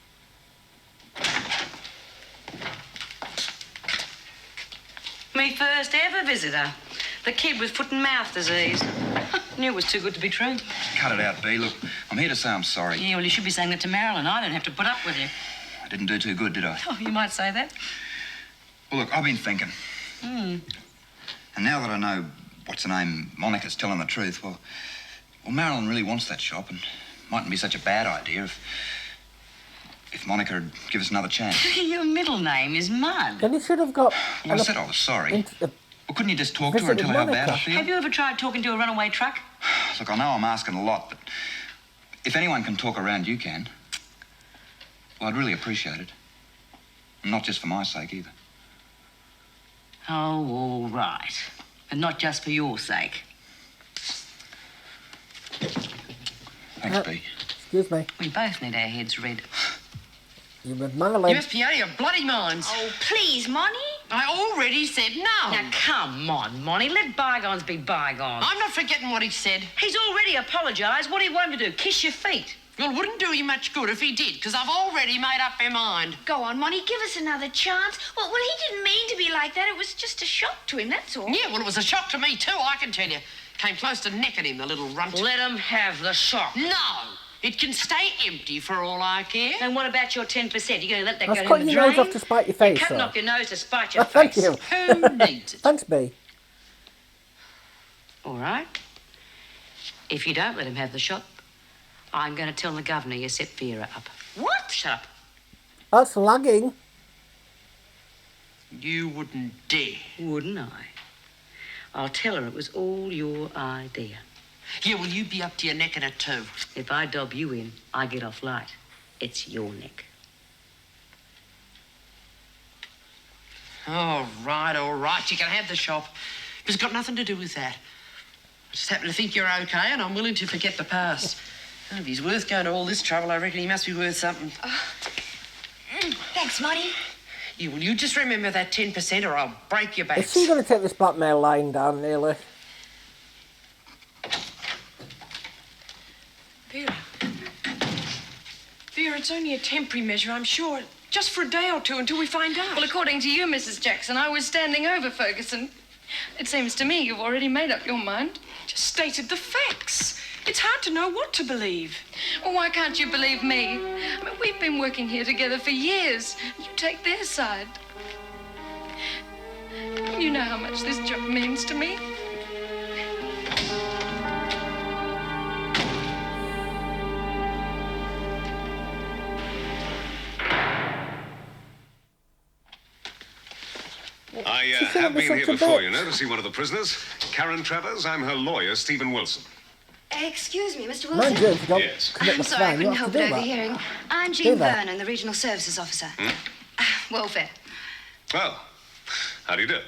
[SPEAKER 1] Me first ever visitor. The kid with foot and mouth disease. Knew it was too good to be true.
[SPEAKER 12] Cut it out, B. Look, I'm here to say I'm sorry.
[SPEAKER 1] Yeah, well, you should be saying that to Marilyn. I don't have to put up with you.
[SPEAKER 12] I didn't do too good, did I?
[SPEAKER 1] Oh, you might say that.
[SPEAKER 12] Well, look, I've been thinking.
[SPEAKER 1] Hmm.
[SPEAKER 12] And now that I know, what's her name, Monica's telling the truth, well, Marilyn really wants that shop, and it mightn't be such a bad idea if Monica would give us another chance.
[SPEAKER 1] Your middle name is Mud.
[SPEAKER 2] Then you should have got...
[SPEAKER 12] Well, I said I was sorry. Well, couldn't you just talk to her and tell her how bad I feel?
[SPEAKER 1] Have you ever tried talking to a runaway truck?
[SPEAKER 12] Look, I know I'm asking a lot, but if anyone can talk around, you can. Well, I'd really appreciate it. And not just for my sake, either.
[SPEAKER 1] Oh, all right. And not just for your sake.
[SPEAKER 12] Thanks, B.
[SPEAKER 2] Excuse me.
[SPEAKER 1] We both need our heads read.
[SPEAKER 2] You with Marilyn.
[SPEAKER 6] You must be out of your bloody minds.
[SPEAKER 5] Oh, please, Monty.
[SPEAKER 6] I already said no.
[SPEAKER 1] Now, come on, Monty. Let bygones be bygones.
[SPEAKER 6] I'm not forgetting what he said.
[SPEAKER 1] He's already apologised. What do you want him to do? Kiss your feet?
[SPEAKER 6] Well, it wouldn't do you much good if he did, because I've already made up my mind.
[SPEAKER 8] Go on, Monty, give us another chance. Well, he didn't mean to be like that. It was just a shock to him, that's all.
[SPEAKER 6] Yeah, well, it was a shock to me, too, I can tell you. Came close to necking him, the little runt.
[SPEAKER 1] Let him have the shock.
[SPEAKER 6] No! It can stay empty for all I care.
[SPEAKER 1] And what about your 10%? You're going to let that
[SPEAKER 2] Let's
[SPEAKER 1] go
[SPEAKER 2] cut
[SPEAKER 1] down the
[SPEAKER 2] your
[SPEAKER 1] drain?
[SPEAKER 2] nose off to spite your face,
[SPEAKER 1] Cutting
[SPEAKER 2] sir.
[SPEAKER 1] off your nose to spite your
[SPEAKER 2] Thank
[SPEAKER 1] face.
[SPEAKER 2] you.
[SPEAKER 6] Who needs it?
[SPEAKER 2] Thanks, B.
[SPEAKER 1] All right. If you don't let him have the shop, I'm going to tell the governor you set Vera up.
[SPEAKER 6] What?
[SPEAKER 1] Shut up.
[SPEAKER 2] That's lagging.
[SPEAKER 6] You wouldn't dare.
[SPEAKER 1] Wouldn't I? I'll tell her it was all your idea.
[SPEAKER 6] Yeah, well, you be up to your neck in it, too.
[SPEAKER 1] If I dob you in, I get off light. It's your neck.
[SPEAKER 6] All right. You can have the shop. It's got nothing to do with that. I just happen to think you're okay, and I'm willing to forget the past. And if he's worth going to all this trouble, I reckon he must be worth something.
[SPEAKER 5] Thanks, Monty.
[SPEAKER 6] You just remember that 10% or I'll break your back.
[SPEAKER 2] Is she going to take this blackmail line down, nearly?
[SPEAKER 14] Vera, it's only a temporary measure, I'm sure. Just for a day or two until we find out.
[SPEAKER 15] Well, according to you, Mrs. Jackson, I was standing over Ferguson. It seems to me you've already made up your mind.
[SPEAKER 14] Just stated the facts. It's hard to know what to believe.
[SPEAKER 15] Well, why can't you believe me? I mean, we've been working here together for years. You take their side. You know how much this job means to me.
[SPEAKER 9] I have been here before, you know, to see one of the prisoners. Karen Travers. I'm her lawyer, Stephen Wilson.
[SPEAKER 10] Excuse me, Mr.
[SPEAKER 2] Mind
[SPEAKER 10] Wilson.
[SPEAKER 2] you, if you don't
[SPEAKER 9] Yes.
[SPEAKER 2] commit
[SPEAKER 10] I'm
[SPEAKER 2] the
[SPEAKER 10] sorry, I
[SPEAKER 2] crime, you
[SPEAKER 10] couldn't
[SPEAKER 2] have
[SPEAKER 10] help
[SPEAKER 2] to do
[SPEAKER 10] it
[SPEAKER 2] that.
[SPEAKER 10] overhearing. I'm
[SPEAKER 2] Do
[SPEAKER 10] Jean
[SPEAKER 2] that.
[SPEAKER 10] Vernon, the Regional Services Officer. Welfare.
[SPEAKER 9] Well, how do you do?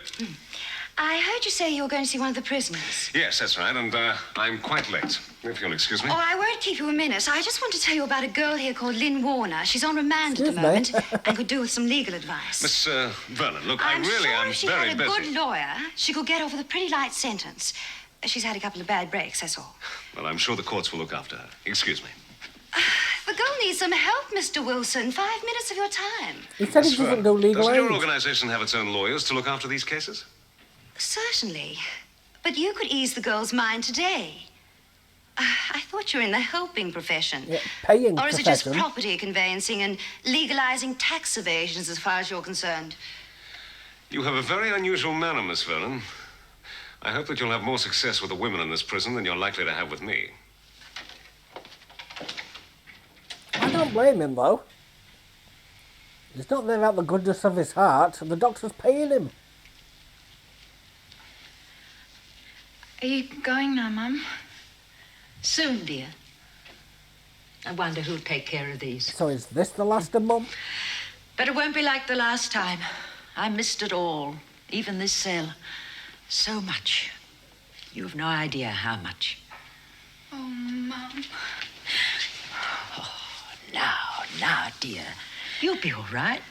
[SPEAKER 10] I heard you say you were going to see one of the prisoners.
[SPEAKER 9] Yes, that's right, and I'm quite late, if you'll excuse me.
[SPEAKER 10] Oh, I won't keep you a minute. I just want to tell you about a girl here called Lynn Warner. She's on remand at the
[SPEAKER 2] Excuse me.
[SPEAKER 10] moment and could do with some legal advice.
[SPEAKER 9] Miss Vernon, look,
[SPEAKER 10] I'm
[SPEAKER 9] I really
[SPEAKER 10] sure
[SPEAKER 9] am
[SPEAKER 10] if she
[SPEAKER 9] very
[SPEAKER 10] had a
[SPEAKER 9] busy.
[SPEAKER 10] good lawyer, she could get off with a pretty light sentence. She's had a couple of bad breaks, that's all.
[SPEAKER 9] Well, I'm sure the courts will look after her. Excuse me.
[SPEAKER 10] The girl needs some help, Mr. Wilson. 5 minutes of your time.
[SPEAKER 2] He said he
[SPEAKER 9] Miss
[SPEAKER 2] doesn't
[SPEAKER 9] Vernon,
[SPEAKER 2] do legal
[SPEAKER 9] doesn't your
[SPEAKER 2] aid.
[SPEAKER 9] organization have its own lawyers to look after these cases?
[SPEAKER 10] Certainly. But you could ease the girl's mind today. I thought you were in the helping profession.
[SPEAKER 2] Yeah, paying
[SPEAKER 10] Or is it just
[SPEAKER 2] profession.
[SPEAKER 10] property conveyancing and legalizing tax evasions as far as you're concerned?
[SPEAKER 9] You have a very unusual manner, Miss Vernon. I hope that you'll have more success with the women in this prison than you're likely to have with me.
[SPEAKER 2] I don't blame him, though. He's not there out the goodness of his heart. The doctor's paying him.
[SPEAKER 15] Are you going now, Mum?
[SPEAKER 1] Soon, dear. I wonder who'll take care of these.
[SPEAKER 2] So is this the last of Mum?
[SPEAKER 1] But it won't be like the last time. I missed it all, even this cell. So much. You have no idea how much.
[SPEAKER 15] Oh, Mum.
[SPEAKER 1] Now, dear. You'll be all right.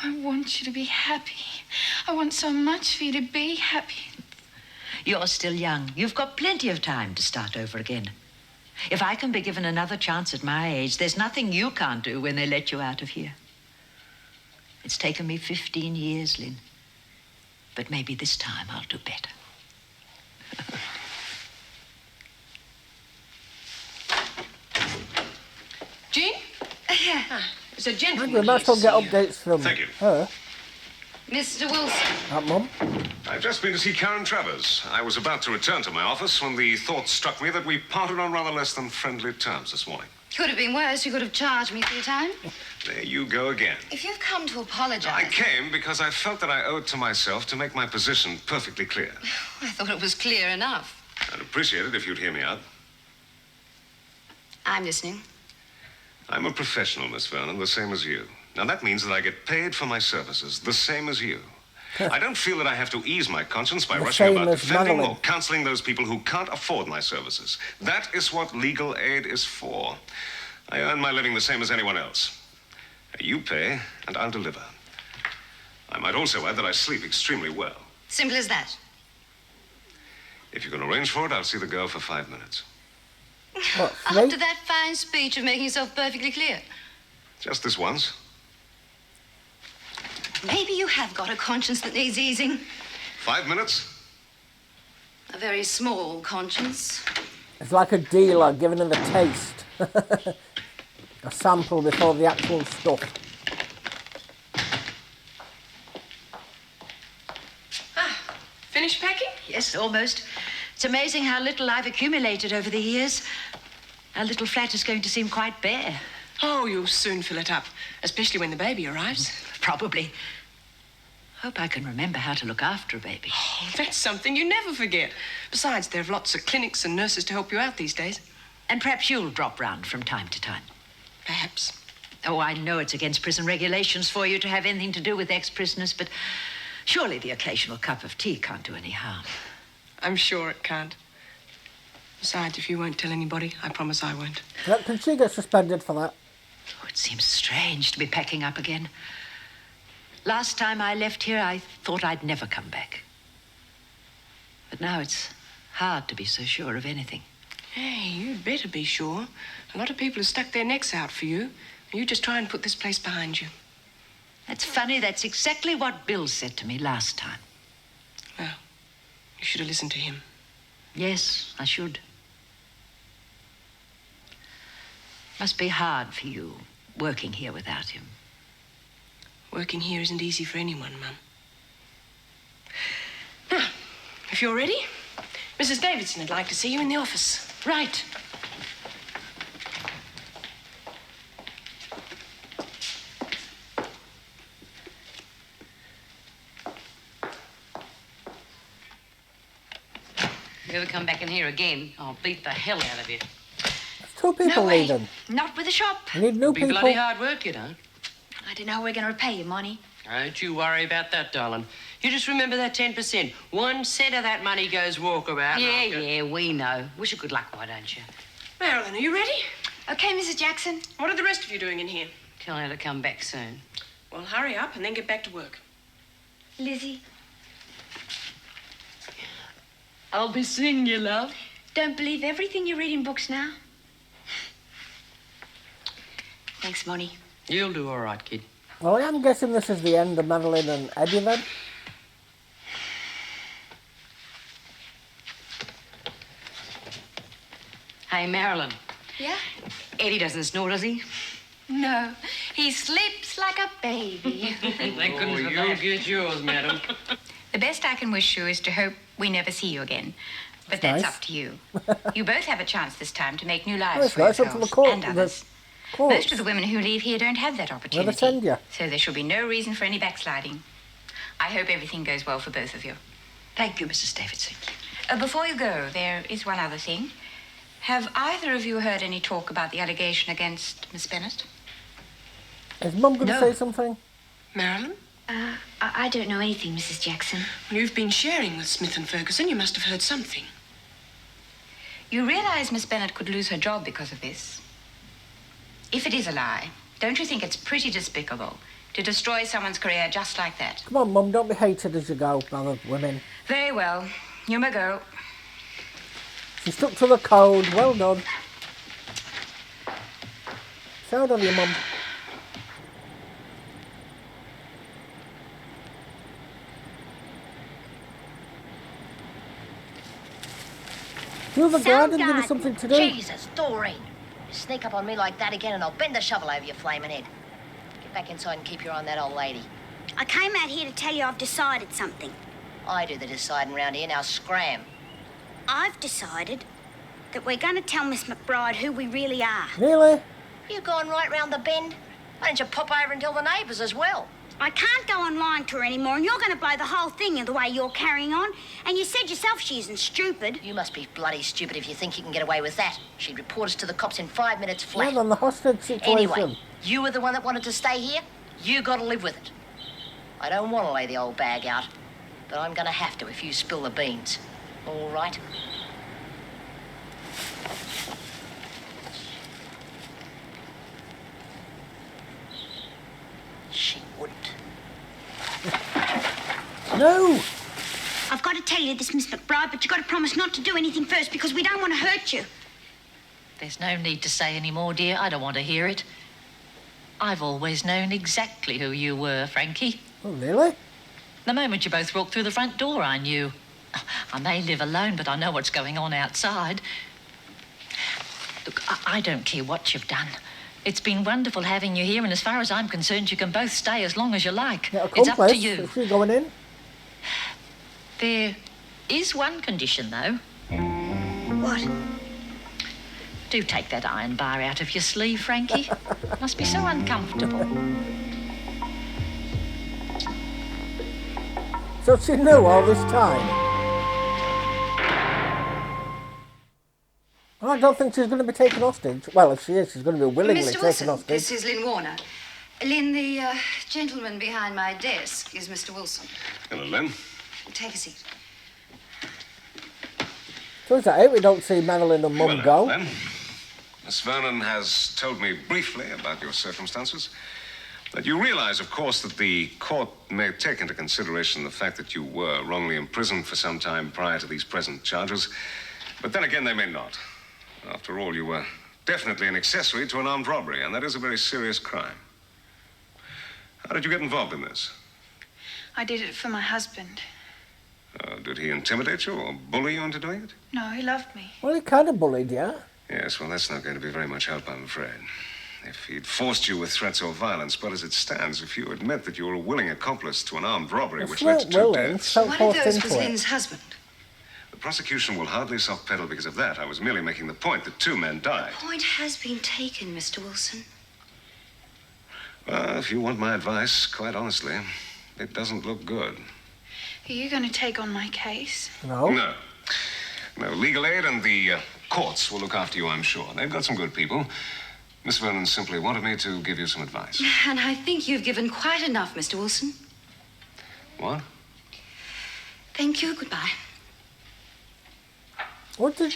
[SPEAKER 15] I want you to be happy. I want so much for you to be happy.
[SPEAKER 1] You're still young. You've got plenty of time to start over again. If I can be given another chance at my age, there's nothing you can't do when they let you out of here. It's taken me 15 years, Lynn. But maybe this time I'll do better.
[SPEAKER 14] Jean?
[SPEAKER 10] Yeah.
[SPEAKER 14] There's a gentleman
[SPEAKER 2] We might as well get
[SPEAKER 14] here to see you.
[SPEAKER 2] updates from
[SPEAKER 9] Thank you.
[SPEAKER 2] her.
[SPEAKER 10] Mr. Wilson.
[SPEAKER 2] Mum.
[SPEAKER 9] I've just been to see Karen Travers. I was about to return to my office when the thought struck me that we parted on rather less than friendly terms this morning.
[SPEAKER 10] Could have been worse. You could have charged me for your time.
[SPEAKER 9] There you go again.
[SPEAKER 10] If you've come to apologize...
[SPEAKER 9] I came because I felt that I owed to myself to make my position perfectly clear.
[SPEAKER 10] I thought it was clear enough.
[SPEAKER 9] I'd appreciate it if you'd hear me out.
[SPEAKER 10] I'm listening.
[SPEAKER 9] I'm a professional, Miss Vernon, the same as you. Now, that means that I get paid for my services, the same as you. I don't feel that I have to ease my conscience by
[SPEAKER 2] The
[SPEAKER 9] rushing
[SPEAKER 2] same
[SPEAKER 9] about
[SPEAKER 2] as
[SPEAKER 9] defending
[SPEAKER 2] Madeline.
[SPEAKER 9] or counseling those people who can't afford my services. That is what legal aid is for. I earn my living the same as anyone else. You pay, and I'll deliver. I might also add that I sleep extremely well.
[SPEAKER 10] Simple as that.
[SPEAKER 9] If you can arrange for it, I'll see the girl for 5 minutes.
[SPEAKER 2] What,
[SPEAKER 10] After that fine speech of making yourself perfectly clear.
[SPEAKER 9] Just this once.
[SPEAKER 10] Maybe you have got a conscience that needs easing.
[SPEAKER 9] 5 minutes?
[SPEAKER 10] A very small conscience.
[SPEAKER 2] It's like a dealer giving her the taste. A sample before the actual stuff.
[SPEAKER 14] Finished packing?
[SPEAKER 1] Yes, almost. It's amazing how little I've accumulated over the years. Our little flat is going to seem quite bare.
[SPEAKER 14] Oh, you'll soon fill it up, especially when the baby arrives.
[SPEAKER 1] Probably. Hope I can remember how to look after a baby.
[SPEAKER 14] Oh, that's something you never forget. Besides, there are lots of clinics and nurses to help you out these days.
[SPEAKER 1] And perhaps you'll drop round from time to time.
[SPEAKER 14] Perhaps.
[SPEAKER 1] Oh, I know it's against prison regulations for you to have anything to do with ex-prisoners, but surely the occasional cup of tea can't do any harm.
[SPEAKER 14] I'm sure it can't. Besides, if you won't tell anybody, I promise I won't.
[SPEAKER 2] Can she get suspended for that?
[SPEAKER 1] Oh, it seems strange to be packing up again. Last time I left here, I thought I'd never come back. But now it's hard to be so sure of anything.
[SPEAKER 14] Hey, you'd better be sure. A lot of people have stuck their necks out for you. You just try and put this place behind you.
[SPEAKER 1] That's funny. That's exactly what Bill said to me last time.
[SPEAKER 14] Well, you should have listened to him.
[SPEAKER 1] Yes, I should. Must be hard for you, working here without him.
[SPEAKER 14] Working here isn't easy for anyone, Mum. Now, if you're ready, Mrs. Davidson would like to see you in the office.
[SPEAKER 1] Right.
[SPEAKER 10] If you ever come back in here again, I'll beat the hell out of you.
[SPEAKER 2] There's two people leaving.
[SPEAKER 5] Not with the shop.
[SPEAKER 2] We need new
[SPEAKER 6] Be
[SPEAKER 2] people.
[SPEAKER 6] bloody hard work, you know.
[SPEAKER 5] I don't know how we're going to repay you, Monty.
[SPEAKER 6] Don't you worry about that, darling. You just remember that 10%. 1 cent of that money goes walkabout.
[SPEAKER 10] Yeah, we know. Wish you good luck, why don't you?
[SPEAKER 14] Marilyn, are you ready?
[SPEAKER 5] Okay, Mrs. Jackson.
[SPEAKER 14] What are the rest of you doing in here?
[SPEAKER 10] Tell her to come back soon.
[SPEAKER 14] Well, hurry up and then get back to work.
[SPEAKER 5] Lizzie.
[SPEAKER 1] I'll be seeing you, love.
[SPEAKER 5] Don't believe everything you read in books now. Thanks, Monty.
[SPEAKER 6] You'll do all right, kid.
[SPEAKER 2] Well, I'm guessing this is the end of Madeline and Eddie then.
[SPEAKER 10] Hey, Marilyn.
[SPEAKER 5] Yeah?
[SPEAKER 10] Eddie doesn't snore, does he?
[SPEAKER 5] No. He sleeps like a baby.
[SPEAKER 6] Thank goodness for that. You'll get yours, madam.
[SPEAKER 11] The best I can wish you is to hope we never see you again. But that's
[SPEAKER 2] nice.
[SPEAKER 11] up to you. You both have a chance this time to make new lives
[SPEAKER 2] That's
[SPEAKER 11] for
[SPEAKER 2] right, up to the
[SPEAKER 11] yourselves
[SPEAKER 2] court.
[SPEAKER 11] and others. Most of the women who leave here don't have that
[SPEAKER 2] Where
[SPEAKER 11] opportunity.
[SPEAKER 2] they send you?
[SPEAKER 11] So there shall be no reason for any backsliding. I hope everything goes well for both of you.
[SPEAKER 1] Thank you, Mrs. Davidson.
[SPEAKER 11] Before you go, there is one other thing. Have either of you heard any talk about the allegation against Miss Bennett?
[SPEAKER 2] Is Mum going to
[SPEAKER 11] No.
[SPEAKER 2] say something?
[SPEAKER 14] Marilyn?
[SPEAKER 5] I don't know anything, Mrs. Jackson.
[SPEAKER 14] Well, you've been sharing with Smith and Ferguson. You must have heard something.
[SPEAKER 11] You realize Miss Bennett could lose her job because of this. If it is a lie, don't you think it's pretty despicable to destroy someone's career just like that?
[SPEAKER 2] Come on, Mum, don't be hated as you go by the women.
[SPEAKER 11] Very well. You may go.
[SPEAKER 2] She stuck to the code. Well done. Proud of you, Mum. Do the
[SPEAKER 5] Some
[SPEAKER 2] garden, give us
[SPEAKER 5] garden.
[SPEAKER 2] something to do.
[SPEAKER 16] Jesus, Doreen. You sneak up on me like that again and I'll bend the shovel over your flaming head. Get back inside and keep your eye on that old lady.
[SPEAKER 5] I came out here to tell you I've decided something.
[SPEAKER 16] I do the deciding round here, now scram.
[SPEAKER 5] I've decided that we're going to tell Miss McBride who we really are.
[SPEAKER 2] Really?
[SPEAKER 16] You gone right round the bend? Why don't you pop over and tell the neighbours as well?
[SPEAKER 5] I can't go on lying to her anymore, and you're going to blow the whole thing in the way you're carrying on. And you said yourself she isn't stupid.
[SPEAKER 16] You must be bloody stupid if you think you can get away with that. She'd report us to the cops in 5 minutes flat.
[SPEAKER 2] Yeah, on the hostage situation.
[SPEAKER 16] Anyway, you were the one that wanted to stay here. You got to live with it. I don't want to lay the old bag out, but I'm going to have to if you spill the beans. All right? She wouldn't.
[SPEAKER 2] No!
[SPEAKER 5] I've got to tell you this, Miss McBride, but you've got to promise not to do anything first because we don't want to hurt you.
[SPEAKER 3] There's no need to say any more, dear. I don't want to hear it. I've always known exactly who you were, Frankie.
[SPEAKER 2] Oh, really?
[SPEAKER 3] The moment you both walked through the front door, I knew. I may live alone, but I know what's going on outside. Look, I don't care what you've done. It's been wonderful having you here, and as far as I'm concerned, you can both stay as long as you like.
[SPEAKER 2] Yeah,
[SPEAKER 3] it's up to you.
[SPEAKER 2] Is she going in?
[SPEAKER 3] There is one condition, though.
[SPEAKER 5] What?
[SPEAKER 3] Do take that iron bar out of your sleeve, Frankie. Must be so uncomfortable.
[SPEAKER 2] So she knew all this time? I don't think she's going to be taken hostage. Well, if she is, she's going to be willingly
[SPEAKER 10] Mr.
[SPEAKER 2] taken
[SPEAKER 10] Wilson,
[SPEAKER 2] hostage.
[SPEAKER 10] this is Lynn Warner. Lynn, the gentleman behind my desk is Mr. Wilson.
[SPEAKER 9] Hello, Lynn.
[SPEAKER 10] Take a seat.
[SPEAKER 2] So is that it? We don't see Madeline and Mum go.
[SPEAKER 9] Then. Miss Vernon has told me briefly about your circumstances. That you realize, of course, that the court may take into consideration the fact that you were wrongly imprisoned for some time prior to these present charges. But then again, they may not. After all, you were definitely an accessory to an armed robbery, and that is a very serious crime. How did you get involved in this?
[SPEAKER 8] I did it for my husband.
[SPEAKER 9] Did he intimidate you or bully you into doing it?
[SPEAKER 8] No, he loved me.
[SPEAKER 2] Well, he kind of bullied you.
[SPEAKER 9] Yes, well, that's not going to be very much help, I'm afraid. If he'd forced you with threats or violence, but as it stands, if you admit that you were a willing accomplice to an armed robbery which led to two deaths...
[SPEAKER 10] One of those was Lynn's husband.
[SPEAKER 9] The prosecution will hardly soft-pedal because of that. I was merely making the point that 2 men died.
[SPEAKER 10] The point has been taken, Mr. Wilson.
[SPEAKER 9] Well, if you want my advice, quite honestly, it doesn't look good.
[SPEAKER 8] Are you going to take on my case?
[SPEAKER 2] No.
[SPEAKER 9] No. No, legal aid and the courts will look after you, I'm sure. They've got some good people. Miss Vernon simply wanted me to give you some advice.
[SPEAKER 10] And I think you've given quite enough, Mr. Wilson.
[SPEAKER 9] What?
[SPEAKER 10] Thank you. Goodbye.
[SPEAKER 2] What did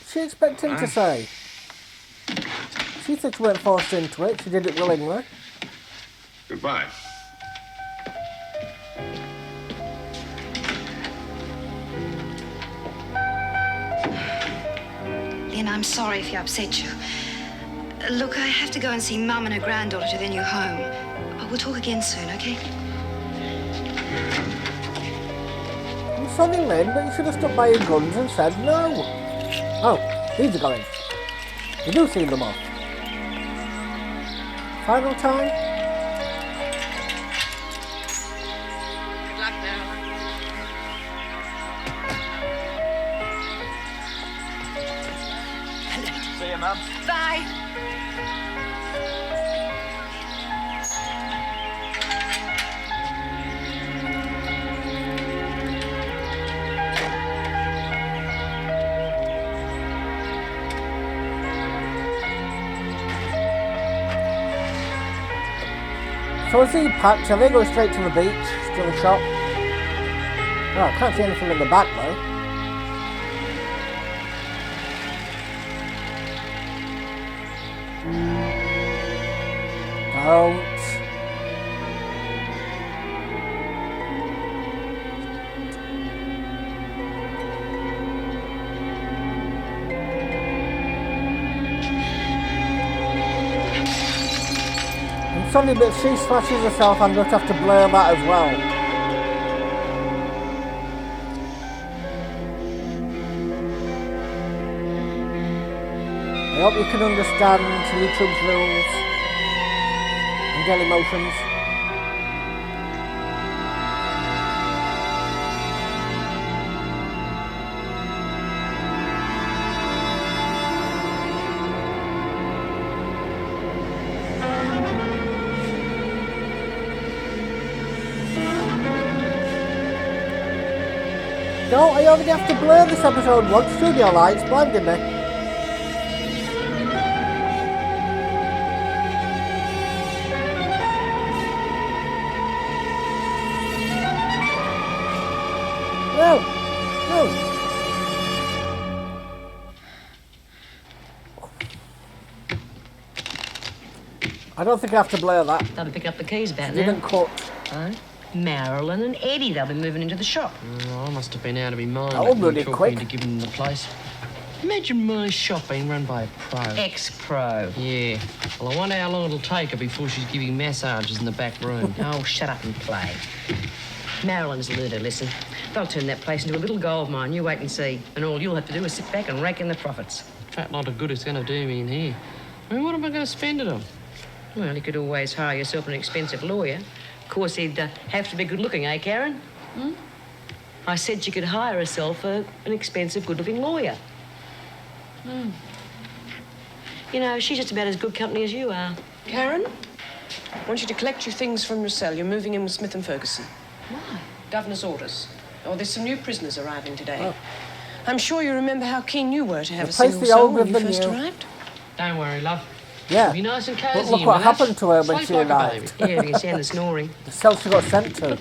[SPEAKER 2] she expect him to say? She said she weren't forced into it. She did it willingly.
[SPEAKER 9] Goodbye.
[SPEAKER 10] Lynn, I'm sorry if you upset you. Look, I have to go and see Mum and her granddaughter to their new home. But we'll talk again soon, okay?
[SPEAKER 2] I'm sorry, Lynn, but you should have stuck by your guns and said no. Oh, these are going. You do see them off. Final time.
[SPEAKER 14] Good luck now.
[SPEAKER 17] See you, Mum.
[SPEAKER 10] Bye.
[SPEAKER 2] So is he packed? Are they going straight to the beach? To the shop? Oh, I can't see anything in the back though. Don't. I'm sorry, but if she smashes herself, I'm going to have to blur that as well. hope you can understand YouTube's rules and Dailymotion's. No, I already have to blur this episode once. Studio lights blinded me. No, no. I don't think I have to blur that.
[SPEAKER 1] They'll be picking up the keys back
[SPEAKER 2] You
[SPEAKER 1] now.
[SPEAKER 2] didn't cut.
[SPEAKER 1] Huh? Marilyn and Eddie, they'll be moving into the shop.
[SPEAKER 6] Oh, I must have been out of my mind.
[SPEAKER 2] Oh, bloody
[SPEAKER 6] talking
[SPEAKER 2] quick.
[SPEAKER 6] into giving them the place. Imagine my shop being run by a pro.
[SPEAKER 1] Ex-pro.
[SPEAKER 6] Yeah. Well, I wonder how long it'll take her before she's giving massages in the back room.
[SPEAKER 1] Oh, shut up and play. Marilyn's learned her lesson. They'll turn that place into a little gold mine. You wait and see. And all you'll have to do is sit back and rake in the profits.
[SPEAKER 6] Fat lot of good it's going to do me in here. I mean, what am I going to spend it on?
[SPEAKER 1] Well, you could always hire yourself an expensive lawyer. Of course, he'd have to be good-looking, eh, Karen? Hmm? I said she could hire herself an expensive, good-looking lawyer. Hmm. You know, she's just about as good company as you are.
[SPEAKER 14] Karen, I want you to collect your things from your cell. You're moving in with Smith and Ferguson.
[SPEAKER 1] Why?
[SPEAKER 14] Governor's orders. Oh, there's some new prisoners arriving today. Oh. I'm sure you remember how keen you were to have a single cell when you first arrived.
[SPEAKER 6] Don't worry, love.
[SPEAKER 2] Yeah.
[SPEAKER 6] Be nice and
[SPEAKER 2] But
[SPEAKER 6] cosy.
[SPEAKER 2] look what happened to her when she
[SPEAKER 6] Sleep like a
[SPEAKER 2] arrived.
[SPEAKER 6] baby.
[SPEAKER 1] Yeah, you can sound the snoring.
[SPEAKER 2] The cell she got sent to.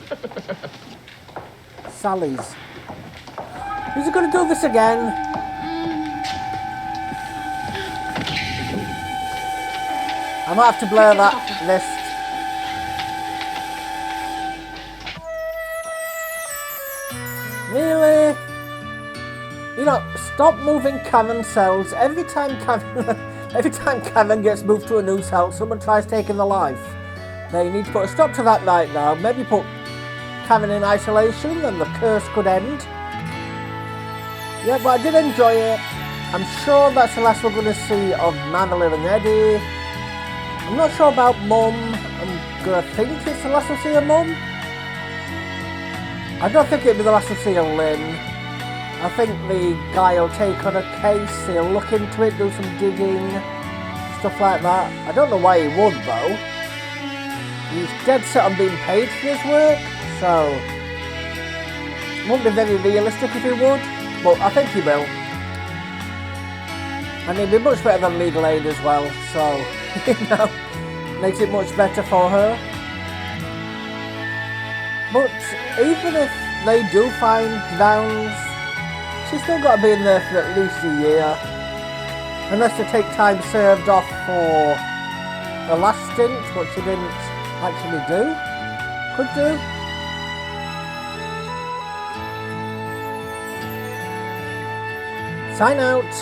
[SPEAKER 2] Sally's. Is he going to do this again? I might have to blur that list. Really? You know, stop moving Karen cells. Every time Karen gets moved to a new cell, someone tries taking the life. Now you need to put a stop to that right now. Maybe put Karen in isolation and the curse could end. Yeah, but I did enjoy it. I'm sure that's the last we're going to see of Madeline and Eddie. I'm not sure about Mum. I'm going to think it's the last we'll see of Mum. I don't think it'll be the last we'll see of Lynn. I think the guy will take on a case, he'll look into it, do some digging, stuff like that. I don't know why he would though. He's dead set on being paid for his work, so it wouldn't be very realistic if he would, but I think he will. And he'd be much better than legal aid as well, so, you know, makes it much better for her. But even if they do find Downs, she's still got to be in there for at least a year. Unless they take time served off for the last stint, which she didn't actually do. Could do. Sign out.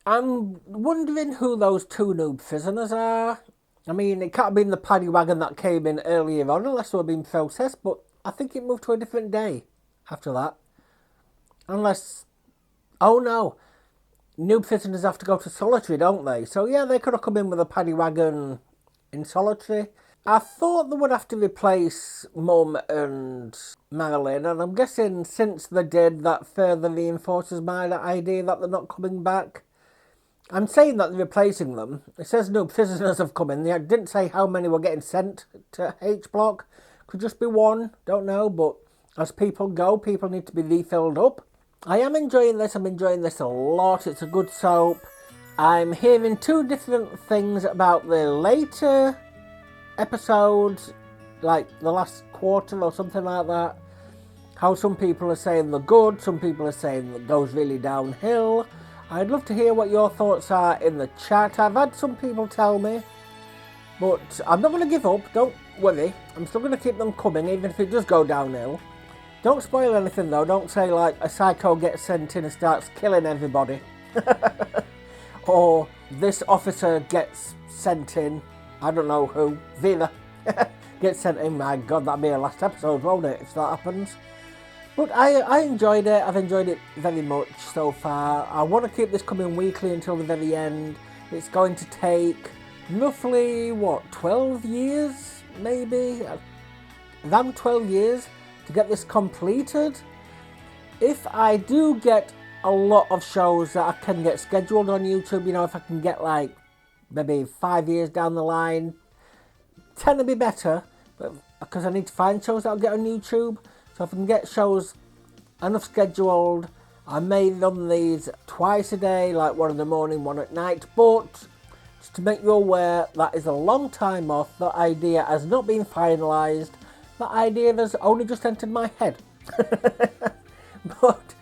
[SPEAKER 2] I'm wondering who those two new prisoners are. I mean, it can't have been the paddy wagon that came in earlier on, unless they were being processed, but I think it moved to a different day after that. Unless... Oh no, new prisoners have to go to solitary, don't they? So yeah, they could have come in with a paddy wagon in solitary. I thought they would have to replace Mum and Marilyn, and I'm guessing since they did, that further reinforces my idea that they're not coming back. I'm saying that they're replacing them. It says new prisoners have come in. They didn't say how many were getting sent to H block. Could just be one, don't know, but as people go, people need to be refilled up. I am enjoying this. I'm enjoying this a lot. It's a good soap. I'm hearing two different things about the later episodes, like the last quarter or something like that. How some people are saying they're good, some people are saying it goes really downhill. I'd love to hear what your thoughts are in the chat. I've had some people tell me, but I'm not going to give up. Don't worry. I'm still going to keep them coming, even if it does go downhill. Don't spoil anything though. Don't say like a psycho gets sent in and starts killing everybody. Or this officer gets sent in. I don't know who. Vera gets sent in. My God, that'll be a last episode, won't it, if that happens? But I enjoyed it. I've enjoyed it very much so far. I want to keep this coming weekly until the very end. It's going to take roughly, 12 years, maybe? Around 12 years to get this completed. If I do get a lot of shows that I can get scheduled on YouTube, you know, if I can get like maybe 5 years down the line, 10 would be better, but because I need to find shows that I'll get on YouTube. So if I can get shows enough scheduled, I may run these twice a day, like one in the morning, one at night. But just to make you aware, that is a long time off. That idea has not been finalised. That idea has only just entered my head. But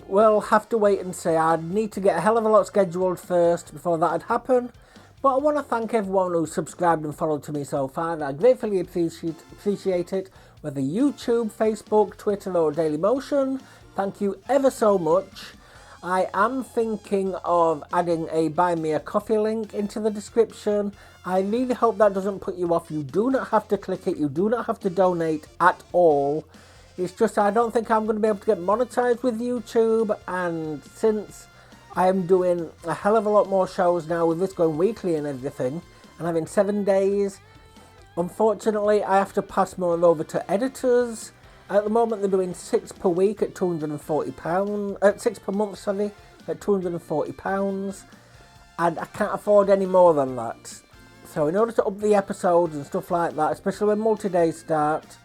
[SPEAKER 2] we'll have to wait and see. I'd need to get a hell of a lot scheduled first before that would happen. But I want to thank everyone who's subscribed and followed to me so far. I gratefully appreciate it, whether YouTube, Facebook, Twitter or Dailymotion. Thank you ever so much. I am thinking of adding a Buy Me a Coffee link into the description. I really hope that doesn't put you off. You do not have to click it. You do not have to donate at all. It's just I don't think I'm going to be able to get monetized with YouTube, and since I am doing a hell of a lot more shows now with this going weekly and everything, and having 7 days, unfortunately I have to pass more over to editors. At the moment they're doing 6 per week at £240, 6 per month, sorry, at £240, and I can't afford any more than that. So in order to up the episodes and stuff like that, especially when multi-days start,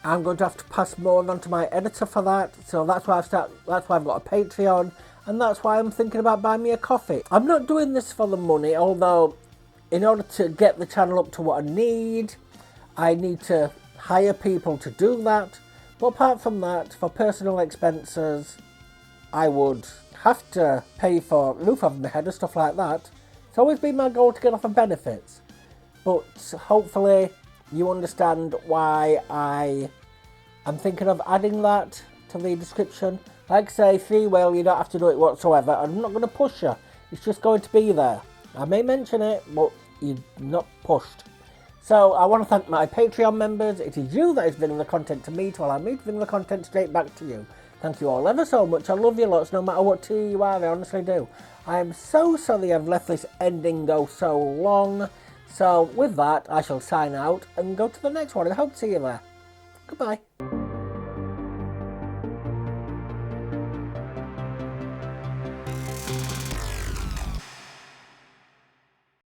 [SPEAKER 2] I'm going to have to pass more on to my editor for that. So that's why I've got a Patreon, and that's why I'm thinking about buying me a coffee. I'm not doing this for the money, although in order to get the channel up to what I need to hire people to do that. But apart from that, for personal expenses, I would have to pay for roof over my head and stuff like that. It's always been my goal to get off of benefits. But hopefully you understand why I am thinking of adding that to the description. Like I say, free will, you don't have to do it whatsoever. I'm not going to push you. It's just going to be there. I may mention it, but you're not pushed. So I want to thank my Patreon members. It is you that is bringing the content to me to allow me to bring the content straight back to you. Thank you all ever so much. I love you lots, no matter what tier you are, I honestly do. I am so sorry I've left this ending go so long. So with that, I shall sign out and go to the next one. I hope to see you there. Goodbye.